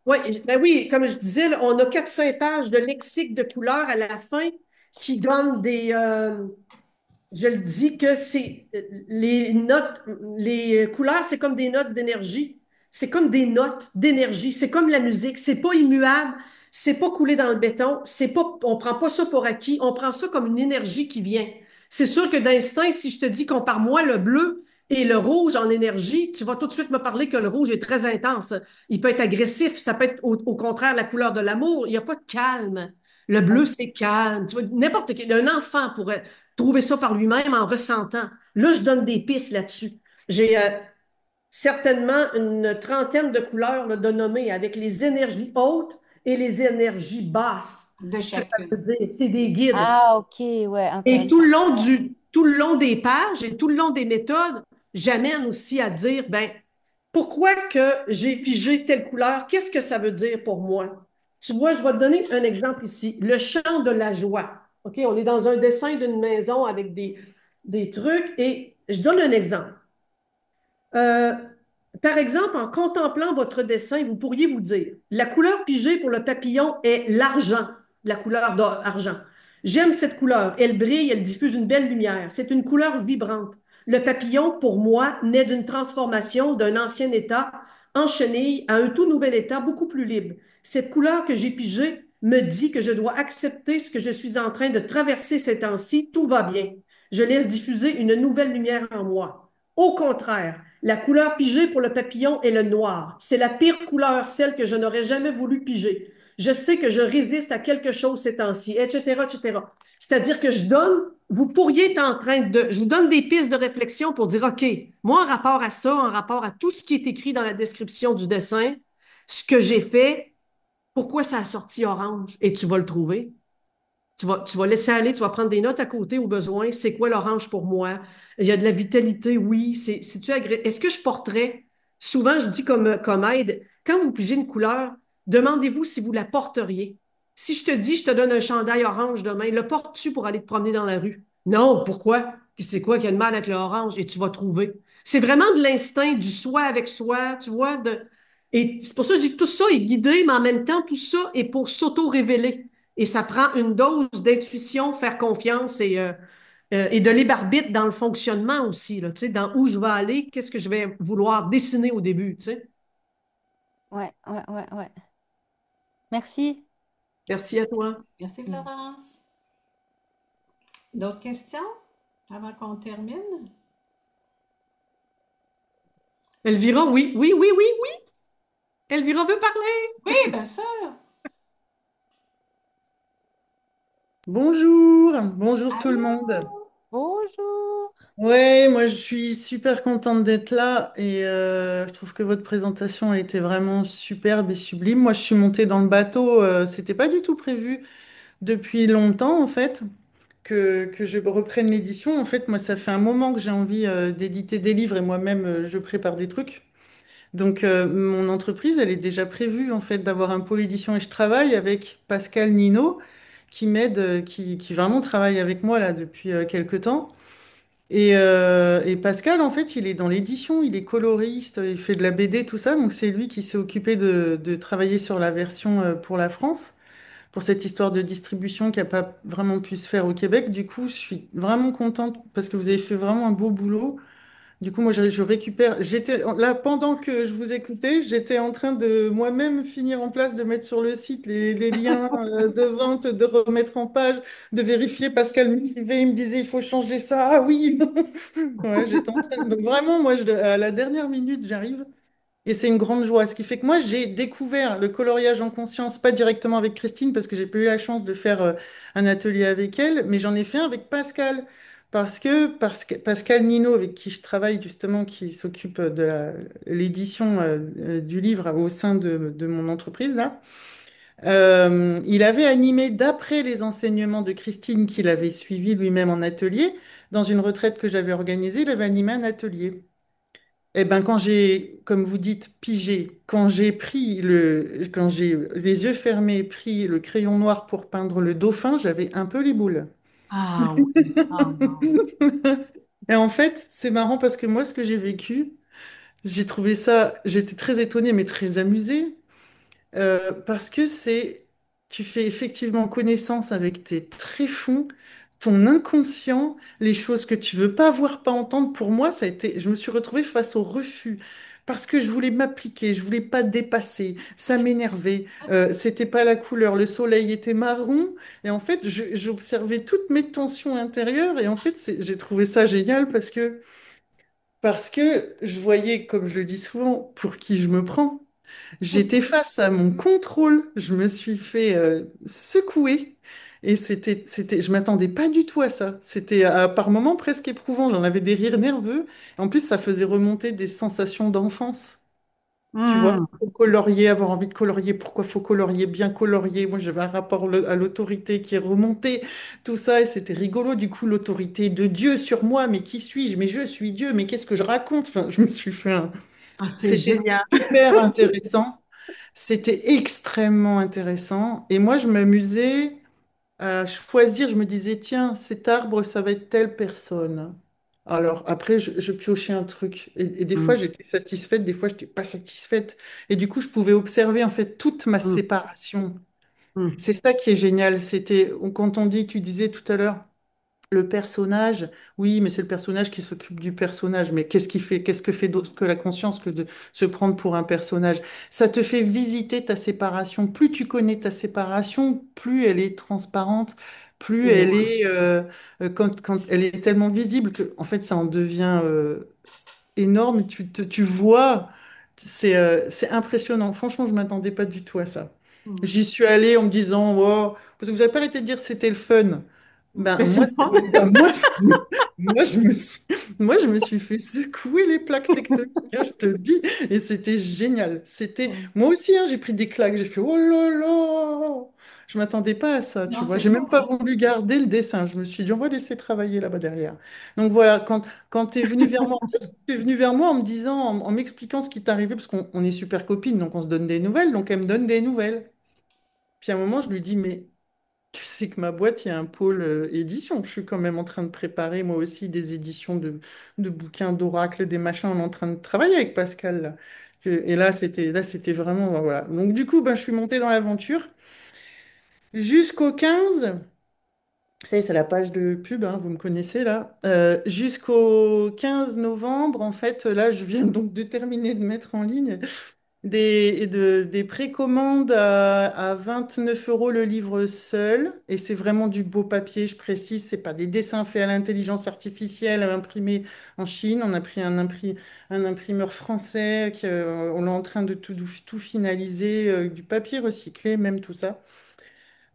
ouais, ben oui, comme je disais, là, on a 400 pages de lexique de couleurs à la fin qui donnent je le dis que c'est les notes, les couleurs, c'est comme des notes d'énergie. C'est comme des notes d'énergie. C'est comme la musique. C'est pas immuable. C'est pas coulé dans le béton. C'est pas, on prend pas ça pour acquis. On prend ça comme une énergie qui vient. C'est sûr que d'instinct, si je te dis compare-moi le bleu et le rouge en énergie, tu vas tout de suite me parler que le rouge est très intense. Il peut être agressif. Ça peut être au contraire la couleur de l'amour. Il n'y a pas de calme. Le bleu, Ok. c'est calme. Tu vois, n'importe quel, un enfant pourrait trouver ça par lui-même en ressentant. Là, je donne des pistes là-dessus. J'ai certainement une trentaine de couleurs là, de nommer avec les énergies hautes et les énergies basses. De Ce que ça chacune. veut dire, c'est des guides. Ah, ok, ouais, Et intéressant. tout le long des pages et tout le long des méthodes, j'amène aussi à dire, ben, pourquoi que j'ai pigé telle couleur? Qu'est-ce que ça veut dire pour moi? Tu vois, je vais te donner un exemple ici. Le chant de la joie. OK, on est dans un dessin d'une maison avec des trucs et je donne un exemple. Euh, Par exemple, en contemplant votre dessin, vous pourriez vous dire, la couleur pigée pour le papillon est l'argent, la couleur d'argent. J'aime cette couleur. Elle brille, elle diffuse une belle lumière. C'est une couleur vibrante. Le papillon, pour moi, naît d'une transformation d'un ancien état en chenille à un tout nouvel état beaucoup plus libre. Cette couleur que j'ai pigée me dit que je dois accepter ce que je suis en train de traverser ces temps-ci. Tout va bien. Je laisse diffuser une nouvelle lumière en moi. Au contraire, la couleur pigée pour le papillon est le noir. C'est la pire couleur, celle que je n'aurais jamais voulu piger. Je sais que je résiste à quelque chose ces temps-ci, etc., etc. C'est-à-dire que vous pourriez être en train je vous donne des pistes de réflexion pour dire, OK, moi, en rapport à ça, en rapport à tout ce qui est écrit dans la description du dessin, ce que j'ai fait, pourquoi ça a sorti orange? Et tu vas le trouver. Tu vas laisser aller, tu vas prendre des notes à côté au besoin. C'est quoi l'orange pour moi? Il y a de la vitalité, oui. Est-ce que je porterais? Souvent, je dis comme aide, quand vous pigez une couleur, demandez-vous si vous la porteriez. Si je te dis, je te donne un chandail orange demain, le portes-tu pour aller te promener dans la rue? Non, pourquoi? C'est quoi qu'il y a de mal avec l'orange? Et tu vas trouver. c'est vraiment de l'instinct, du soi avec soi, tu vois. Et c'est pour ça que je dis que tout ça est guidé, mais en même temps, tout ça est pour s'auto-révéler. Et ça prend une dose d'intuition, faire confiance et de libre arbitre dans le fonctionnement aussi, là, tu sais, dans où je vais aller, qu'est-ce que je vais vouloir dessiner au début, tu sais. Ouais, ouais, ouais, ouais. Merci. Merci à toi. Merci, Florence. D'autres questions avant qu'on termine? Elvira, oui, oui, oui, oui, oui. Elvira veut parler. Oui, bien sûr. Bonjour, bonjour tout le monde. Allô? Bonjour. Ouais, moi je suis super contente d'être là et je trouve que votre présentation elle était vraiment superbe et sublime. Moi je suis montée dans le bateau, c'était pas du tout prévu depuis longtemps en fait que je reprenne l'édition. En fait, moi ça fait un moment que j'ai envie d'éditer des livres et moi-même je prépare des trucs. Donc mon entreprise elle est déjà prévue en fait d'avoir un pôle édition et je travaille avec Pascal Nino qui m'aide, qui vraiment travaille avec moi là depuis quelque temps. Et Pascal, en fait, il est dans l'édition, il est coloriste, il fait de la BD, tout ça. Donc c'est lui qui s'est occupé de travailler sur la version pour la France, pour cette histoire de distribution qui n'a pas vraiment pu se faire au Québec. Du coup, je suis vraiment contente parce que vous avez fait vraiment un beau boulot. Du coup, moi, je récupère. J'étais là pendant que je vous écoutais, j'étais en train de moi-même finir en place de mettre sur le site les liens de vente, de remettre en page, de vérifier. Pascal m'écrivait, il me disait, il faut changer ça. Ah oui! Ouais, j'étais en train. Donc vraiment, moi, à la dernière minute, j'arrive. Et c'est une grande joie. Ce qui fait que moi, j'ai découvert le coloriage en conscience, pas directement avec Christine, parce que j'ai pas eu la chance de faire un atelier avec elle, mais j'en ai fait un avec Pascal. Parce que Pascal Nino, avec qui je travaille justement, qui s'occupe de l'édition du livre au sein de mon entreprise, là, il avait animé, d'après les enseignements de Christine qu'il avait suivi lui-même en atelier, dans une retraite que j'avais organisée, il avait animé un atelier. Eh ben, quand j'ai, comme vous dites, pigé, quand j'ai les yeux fermés, pris le crayon noir pour peindre le dauphin, j'avais un peu les boules. Ah oui. Ah non. Et en fait, c'est marrant parce que moi, ce que j'ai vécu, j'ai trouvé ça, j'étais très étonnée, mais très amusée. Parce que tu fais effectivement connaissance avec tes tréfonds, ton inconscient, les choses que tu veux pas voir, pas entendre. Pour moi, je me suis retrouvée face au refus. Parce que je voulais m'appliquer, je voulais pas dépasser, ça m'énervait, c'était pas la couleur, le soleil était marron, et en fait, j'observais toutes mes tensions intérieures, et en fait, j'ai trouvé ça génial parce que je voyais, comme je le dis souvent, pour qui je me prends. J'étais face à mon contrôle, je me suis fait secouer et je m'attendais pas du tout à ça. C'était par moments presque éprouvant, j'en avais des rires nerveux. En plus, ça faisait remonter des sensations d'enfance. Tu vois, Hmm. faut colorier, avoir envie de colorier, pourquoi faut colorier, bien colorier. Moi, j'avais un rapport à l'autorité qui est remonté, tout ça, et c'était rigolo. Du coup, l'autorité de Dieu sur moi, mais qui suis-je? Mais je suis Dieu, mais qu'est-ce que je raconte? Enfin, je me suis fait un. Ah, c'est C'était génial. super intéressant. C'était extrêmement intéressant. Et moi, je m'amusais à choisir. Je me disais, tiens, cet arbre, ça va être telle personne. Alors, après, je piochais un truc. Et des fois, Hmm. j'étais satisfaite, des fois, je n'étais pas satisfaite. Et du coup, je pouvais observer, en fait, toute ma Hmm. séparation. Hmm. C'est ça qui est génial. Quand on dit, tu disais tout à l'heure, le personnage, oui, mais c'est le personnage qui s'occupe du personnage. Mais qu'est-ce que fait d'autre que la conscience que de se prendre pour un personnage? Ça te fait visiter ta séparation. Plus tu connais ta séparation, plus elle est transparente, plus elle Ouais. est, quand elle est tellement visible que, en fait, ça en devient énorme. Tu vois, c'est impressionnant. Franchement, je m'attendais pas du tout à ça. Hmm. J'y suis allée en me disant, oh, parce que vous n'avez pas arrêté de dire que c'était le fun. Ben, Mais c'est moi, le fun. moi, moi, je me suis fait secouer les plaques tectoniques, hein, je te dis, et c'était génial. Moi aussi, hein, j'ai pris des claques, j'ai fait, oh là là, je m'attendais pas à ça, tu Non, vois. c'est J'ai ça, même pas hein? voulu garder le dessin. Je me suis dit, on va laisser travailler là-bas derrière. Donc voilà, quand tu es venu vers moi, en plus, tu es venu vers moi en me disant, en m'expliquant ce qui t'arrivait, parce qu'on est super copines, donc on se donne des nouvelles, donc elle me donne des nouvelles. Puis à un moment, je lui dis, mais Tu sais que ma boîte, il y a un pôle édition. Je suis quand même en train de préparer moi aussi des éditions de bouquins d'oracle, des machins. On est en train de travailler avec Pascal là. Et là, c'était vraiment voilà. Donc du coup, ben, je suis montée dans l'aventure jusqu'au 15. Ça y est, c'est la page de pub, hein, vous me connaissez là. Jusqu'au 15 novembre, en fait, là, je viens donc de terminer de mettre en ligne des précommandes à 29 euros le livre seul. Et c'est vraiment du beau papier, je précise. C'est pas des dessins faits à l'intelligence artificielle, imprimés en Chine. On a pris un imprimeur français, on est en train de tout finaliser, du papier recyclé, même tout ça.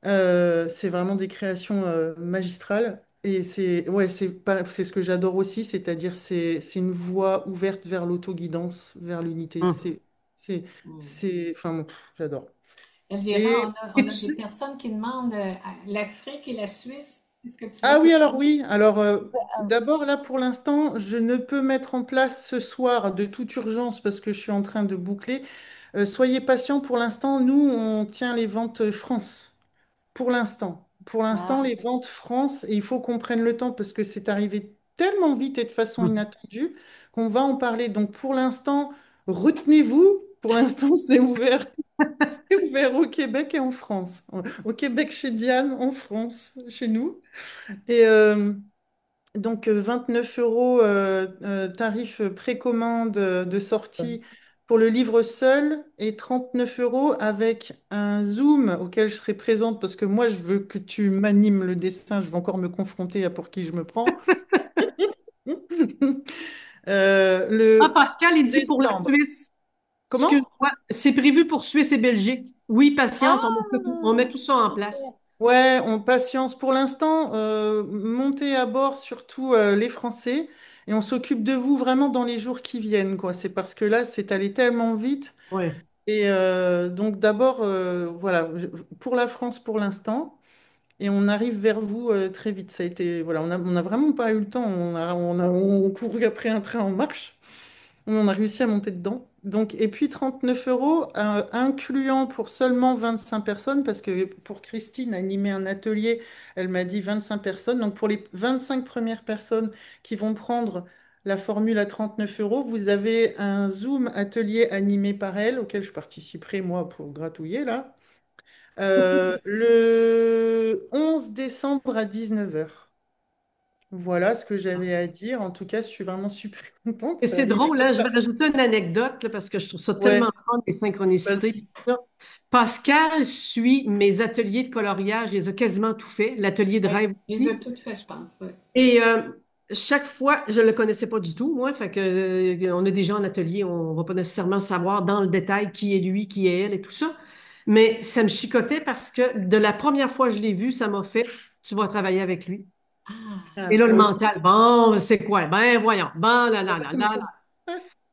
C'est vraiment des créations magistrales. Et c'est ce que j'adore aussi, c'est-à-dire c'est une voie ouverte vers l'autoguidance, vers l'unité. Hum, C'est, Hmm. enfin, bon, j'adore. Elvira, Et, on Et tu a des sais, personnes qui demandent l'Afrique et la Suisse. Est-ce que tu vas ah oui, alors continuer? oui, alors d'abord là pour l'instant, je ne peux mettre en place ce soir de toute urgence parce que je suis en train de boucler. Soyez patients pour l'instant, nous on tient les ventes France. Pour l'instant. Pour l'instant, Ah, les ventes France, et il faut qu'on prenne le temps parce que c'est arrivé tellement vite et de façon hum. inattendue qu'on va en parler. Donc pour l'instant, retenez-vous. Pour l'instant, c'est ouvert. C'est ouvert au Québec et en France. Au Québec chez Diane, en France chez nous. Et donc 29 euros tarif précommande de sortie pour le livre seul et 39 euros avec un Zoom auquel je serai présente parce que moi je veux que tu m'animes le dessin, je vais encore me confronter à pour qui je me prends. Ah, Le Pascal, il dit pour la décembre. Suisse. Comment? Excuse-moi, c'est prévu pour Suisse et Belgique. Oui, patience, on met ah, tout ça en place. super. Ouais, on patience pour l'instant. Montez à bord surtout les Français et on s'occupe de vous vraiment dans les jours qui viennent, quoi. C'est parce que là, c'est allé tellement vite. Oui. Et donc d'abord, voilà, pour la France pour l'instant, et on arrive vers vous très vite. Ça a été, voilà, on a vraiment pas eu le temps. On couru après un train en marche. On a réussi à monter dedans. Donc, et puis 39 euros, incluant pour seulement 25 personnes, parce que pour Christine, animer un atelier, elle m'a dit 25 personnes. Donc, pour les 25 premières personnes qui vont prendre la formule à 39 euros, vous avez un Zoom atelier animé par elle, auquel je participerai, moi, pour gratouiller, là, le 11 décembre à 19 heures. Voilà ce que j'avais à dire. En tout cas, je suis vraiment super contente. Et Ça c'est arrive drôle, comme là, je vais ça. rajouter une anecdote là, parce que je trouve ça tellement Ouais, fun, les synchronicités. vas-y. Là. Pascal suit mes ateliers de coloriage, il les a quasiment tout fait, l'atelier de Oui, rêve il les a aussi. toutes faites, je pense. Oui. Et chaque fois, je ne le connaissais pas du tout, moi, fait que, on a des gens en atelier, on ne va pas nécessairement savoir dans le détail qui est lui, qui est elle et tout ça. Mais ça me chicotait parce que de la première fois que je l'ai vu, ça m'a fait, tu vas travailler avec lui. Ah, Et Ah, là, le moi aussi. mental, bon, c'est quoi? Ben, voyons, bon, là, là, là, Comme là. ça.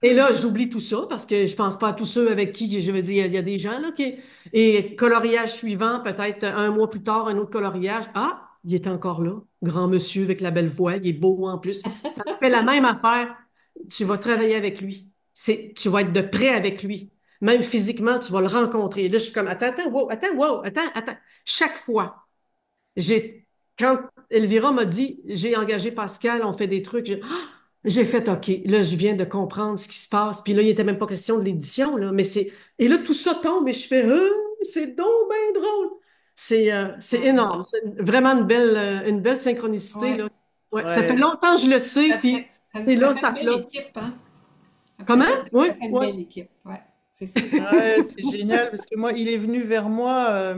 Et là, j'oublie tout ça parce que je pense pas à tous ceux avec qui, je veux dire, il y a des gens là qui... Et coloriage suivant, peut-être un mois plus tard, un autre coloriage. Ah, il est encore là. Grand monsieur avec la belle voix, il est beau en plus. Ça fait la même affaire. Tu vas travailler avec lui. Tu vas être de près avec lui. Même physiquement, tu vas le rencontrer. Là, je suis comme, wow, attends. Chaque fois. J'ai, quand Elvira m'a dit, j'ai engagé Pascal, on fait des trucs, j'ai fait OK. Là, je viens de comprendre ce qui se passe. Puis là, il n'était même pas question de l'édition, là, mais c'est. Et là, tout ça tombe et je fais, c'est donc bien drôle. C'est ah, énorme. C'est vraiment une belle synchronicité, ouais. là. Ouais, ça fait Ouais. longtemps que je le sais, Ça puis fait, c'est ça là, fait une ça belle là. équipe, hein? Comment? Oui, Ça fait une oui. belle équipe, ouais. C'est super. Ouais, c'est génial parce que moi, il est venu vers moi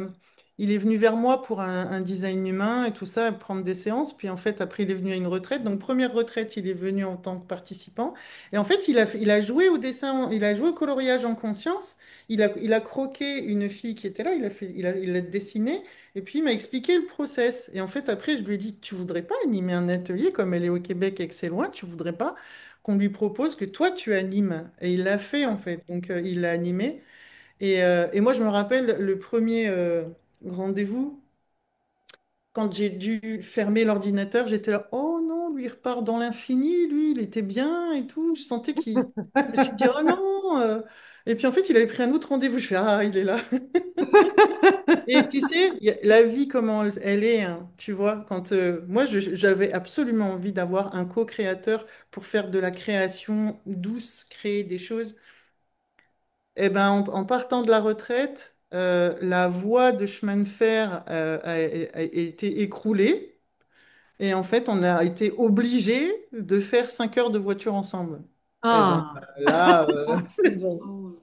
pour un design humain et tout ça, prendre des séances. Puis en fait, après, il est venu à une retraite. Donc, première retraite, il est venu en tant que participant. Et en fait, il a joué au dessin, il a joué au coloriage en conscience. Il a croqué une fille qui était là, il a dessiné. Et puis, il m'a expliqué le process. Et en fait, après, je lui ai dit, tu voudrais pas animer un atelier comme elle est au Québec et que c'est loin, tu voudrais pas qu'on lui propose que toi tu animes. Et il l'a fait en fait. Donc il l'a animé. Et moi je me rappelle le premier rendez-vous, quand j'ai dû fermer l'ordinateur, j'étais là, oh non, lui il repart dans l'infini, lui il était bien et tout. Je sentais qu'il. Je me suis dit, oh non, Et puis en fait, il avait pris un autre rendez-vous. Je fais, ah, il est là. Et tu sais, la vie, comment elle est, hein, tu vois, quand moi, j'avais absolument envie d'avoir un co-créateur pour faire de la création douce, créer des choses. Eh ben, en partant de la retraite, la voie de chemin de fer a été écroulée. Et en fait, on a été obligé de faire 5 heures de voiture ensemble. Eh ben, Ah, là, Ah, c'est drôle.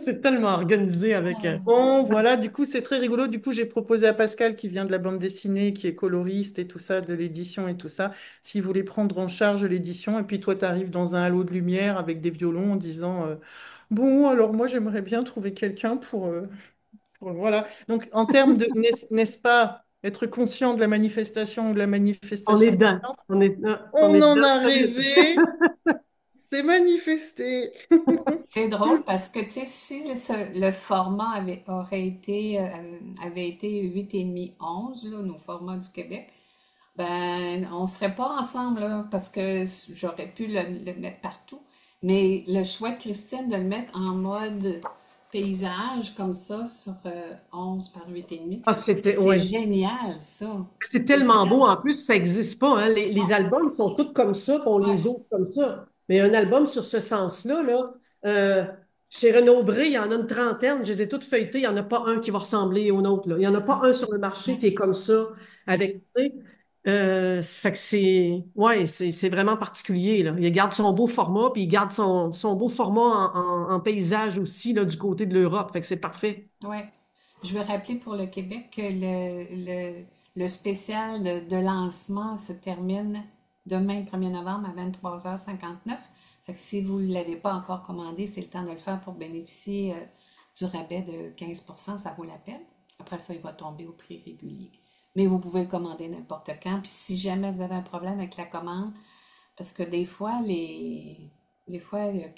c'est tellement organisé avec... Ah, bon, voilà, du coup, c'est très rigolo. Du coup, j'ai proposé à Pascal, qui vient de la bande dessinée, qui est coloriste et tout ça, de l'édition et tout ça, s'il voulait prendre en charge l'édition. Et puis, toi, tu arrives dans un halo de lumière avec des violons en disant, bon, alors moi, j'aimerais bien trouver quelqu'un voilà. Donc, en termes de, n'est-ce pas, être conscient de la manifestation ou de la On est manifestation, dedans. On on est en dedans. a rêvé, c'est manifesté. c'est drôle parce que, tu sais, si le format avait été 8,5 11 là, nos formats du Québec, ben, on serait pas ensemble, là, parce que j'aurais pu le mettre partout. Mais le choix de Christine de le mettre en mode paysage, comme ça, sur 11 par 8,5, Ah, c'était... c'est Ouais. génial, ça. C'est C'est tellement génial, beau. ça. En plus, ça n'existe pas, hein. Les albums sont tous comme ça, puis on Ouais, les ouvre comme ça. Mais un album sur ce sens-là, là, euh, chez Renaud Bré, il y en a une trentaine. Je les ai toutes feuilletées. Il n'y en a pas un qui va ressembler au nôtre, là. Il n'y en a pas un sur le marché ouais, qui est comme ça, avec, tu sais. Fait que c'est, ouais, c'est vraiment particulier, là. Il garde son beau format, puis il garde son beau format en paysage aussi, là, du côté de l'Europe. Fait que c'est parfait. ouais. Je vais rappeler pour le Québec que le spécial de lancement se termine demain, le 1er novembre, à 23h59. Fait que si vous ne l'avez pas encore commandé, c'est le temps de le faire pour bénéficier du rabais de 15%, ça vaut la peine. Après ça, il va tomber au prix régulier. Mais vous pouvez le commander n'importe quand. Puis si jamais vous avez un problème avec la commande, parce que des fois, il y a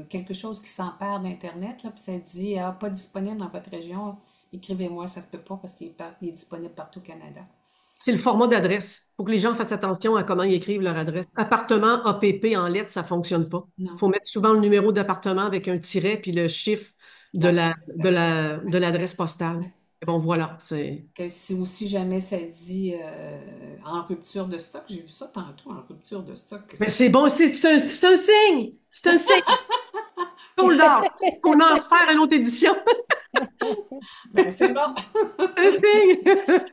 quelque chose qui s'empare d'Internet, là, puis ça dit, ah, pas disponible dans votre région, écrivez-moi, ça se peut pas parce qu'il est disponible partout au Canada. C'est le format d'adresse. Il faut que les gens fassent attention à comment ils écrivent leur adresse. Appartement APP en lettres, ça ne fonctionne pas. Il Non, faut mettre souvent le numéro d'appartement avec un tiret puis le chiffre l'adresse, exactement. de l'adresse postale. Ouais. Et bon, voilà, c'est... Que si jamais ça dit en rupture de stock, j'ai vu ça tantôt, en rupture de stock, que Mais ça c'est fait. bon, c'est un signe! C'est un signe! Sold out! Faut en faire une autre édition! Ben, c'est bon. Un signe!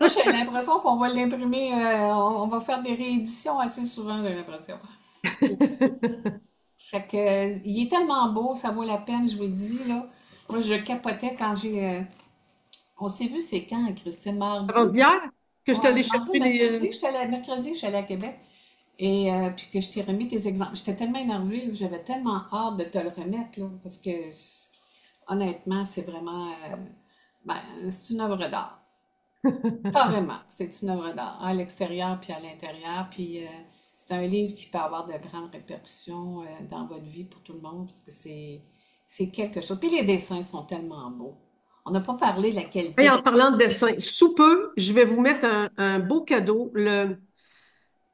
Moi, j'ai l'impression qu'on va l'imprimer, on va faire des rééditions assez souvent, j'ai l'impression. Fait que, il est tellement beau, ça vaut la peine, je vous le dis, là. Moi, je capotais quand on s'est vu, c'est quand, Christine? Mardi? Avant-hier, que je Ouais, t'allais mardi ou chercher mercredi? Mercredi, je suis allée à Québec. Et puis que je t'ai remis tes exemples. J'étais tellement énervée, là, j'avais tellement hâte de te le remettre, là, parce que, honnêtement, c'est vraiment, ben, c'est une œuvre d'art. Carrément, c'est une œuvre d'art, à l'extérieur puis à l'intérieur. Puis c'est un livre qui peut avoir de grandes répercussions dans votre vie pour tout le monde, parce que c'est quelque chose. Puis les dessins sont tellement beaux. On n'a pas parlé de la Et qualité en de... parlant de dessin, sous peu, je vais vous mettre un beau cadeau.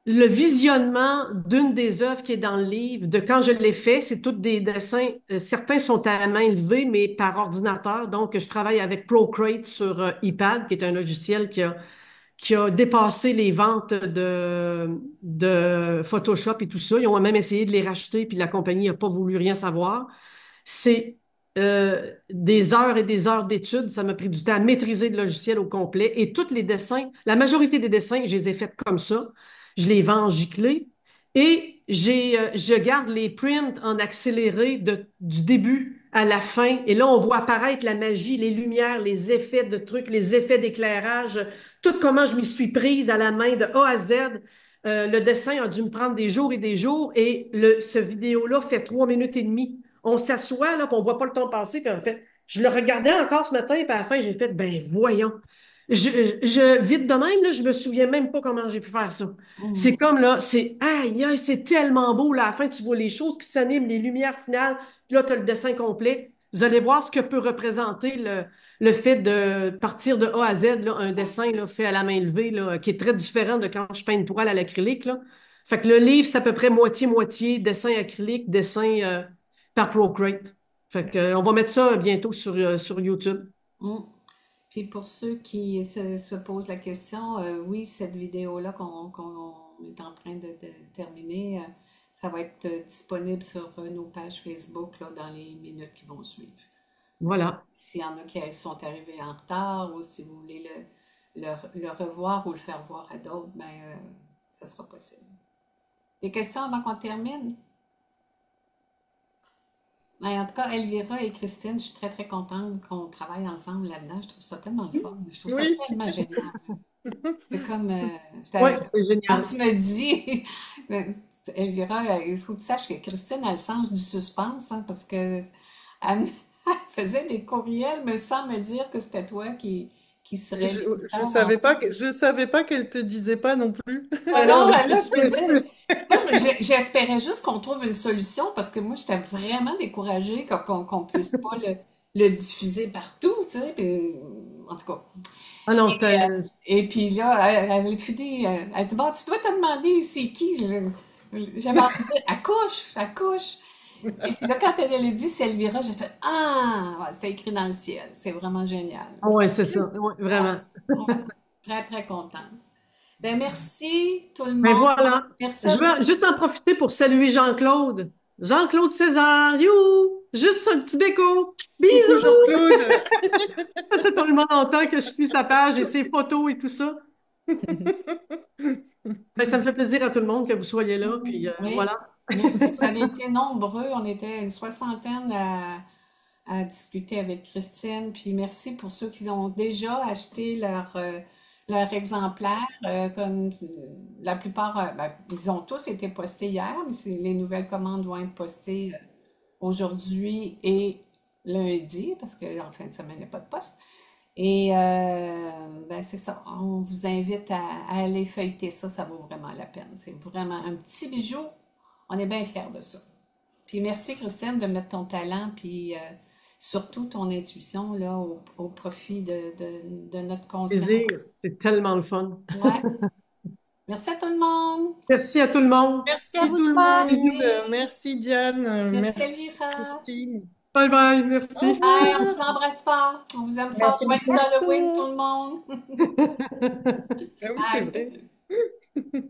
Le visionnement d'une des œuvres qui est dans le livre, de quand je l'ai fait, c'est tous des dessins. Certains sont à la main levée, mais par ordinateur. Donc, je travaille avec Procreate sur iPad, qui est un logiciel qui a dépassé les ventes de Photoshop et tout ça. Ils ont même essayé de les racheter, puis la compagnie n'a pas voulu rien savoir. C'est des heures et des heures d'études. Ça m'a pris du temps à maîtriser le logiciel au complet. Et tous les dessins, la majorité des dessins, je les ai faits comme ça. Je les vends en giclée. Et je garde les prints en accéléré du début à la fin. Et là, on voit apparaître la magie, les lumières, les effets de trucs, les effets d'éclairage, tout comment je m'y suis prise à la main de A à Z. Le dessin a dû me prendre des jours et des jours. Et ce vidéo-là fait 3 minutes et demie. On s'assoit, là, puis on voit pas le temps passer, puis en fait, je le regardais encore ce matin, puis à la fin, j'ai fait, ben voyons. Vite de même, là, je me souviens même pas comment j'ai pu faire ça. C'est Mhm. comme là, c'est aïe, aïe, c'est tellement beau. Là, à la fin, tu vois les choses qui s'animent, les lumières finales, puis là, tu as le dessin complet. Vous allez voir ce que peut représenter le fait de partir de A à Z, là, un dessin là, fait à la main levée, là, qui est très différent de quand je peins une toile à l'acrylique, là. Fait que le livre, c'est à peu près moitié-moitié, dessin acrylique, dessin par Procreate. Fait que, on va mettre ça bientôt sur YouTube. Mm. Puis pour ceux qui se posent la question, oui, cette vidéo-là qu'on est en train de terminer, ça va être disponible sur nos pages Facebook là, dans les minutes qui vont suivre. Voilà. S'il y en a qui sont arrivés en retard ou si vous voulez le revoir ou le faire voir à d'autres, ben, ça sera possible. Des questions avant qu'on termine? Ouais, en tout cas, Elvira et Christine, je suis très, très contente qu'on travaille ensemble là-dedans. Je trouve ça tellement le fun. Je trouve ça Oui. tellement génial. C'est comme, Ouais, c'est quand génial. tu me dis, Elvira, il faut que tu saches que Christine a le sens du suspense, hein, parce que elle, elle faisait des courriels, me sans me dire que c'était toi qui serais Je l'éditeur en savais pas je savais pas qu'elle te disait pas non plus. ah Non, non, mais là, je me disais, moi, j'espérais juste qu'on trouve une solution parce que moi, j'étais vraiment découragée qu'on puisse pas le diffuser partout, tu sais. Puis, en tout cas. ah non, Et puis là, elle a fini, elle dit, bon, tu dois te demander c'est qui. J'avais envie de dire, accouche, accouche. Et puis là, quand elle a dit c'est Elvira, j'ai fait, ah, ouais, c'était écrit dans le ciel. C'est vraiment génial. ouais, c'est ça. Ouais, vraiment. Ouais, ouais. Très, très contente. Ben, merci tout le Mais monde. voilà. Merci à Je vous. veux juste en profiter pour saluer Jean-Claude. Jean-Claude César, you! Juste un petit béco. Coucou Bisous! Jean-Claude. Tout le monde entend que je suis sa page et ses photos et tout ça. Ben, ça me fait plaisir à tout le monde que vous soyez là. Puis Oui, voilà. merci. Vous avez été nombreux. On était une soixantaine à discuter avec Christine. Puis merci pour ceux qui ont déjà acheté leur exemplaire. Comme la plupart, ben, ils ont tous été postés hier, mais les nouvelles commandes vont être postées aujourd'hui et lundi, parce qu'en fin de semaine, il n'y a pas de poste. Et ben c'est ça, on vous invite à aller feuilleter ça, ça vaut vraiment la peine. C'est vraiment un petit bijou. On est bien fiers de ça. Puis merci Christine de mettre ton talent, puis surtout ton intuition là, au profit de notre Plaisir. conscience. C'est tellement le fun. Ouais. Merci à tout le monde. Merci à tout le monde. Merci à Merci vous tout le trois. monde. Merci. Merci Diane. Merci Merci Elvira. Christine. Bye bye. Au Merci. Bye, on revoir. vous embrasse fort. On vous aime fort. Merci Joyeux beaucoup. Halloween tout le monde. Ah oui, c'est vrai. Bye.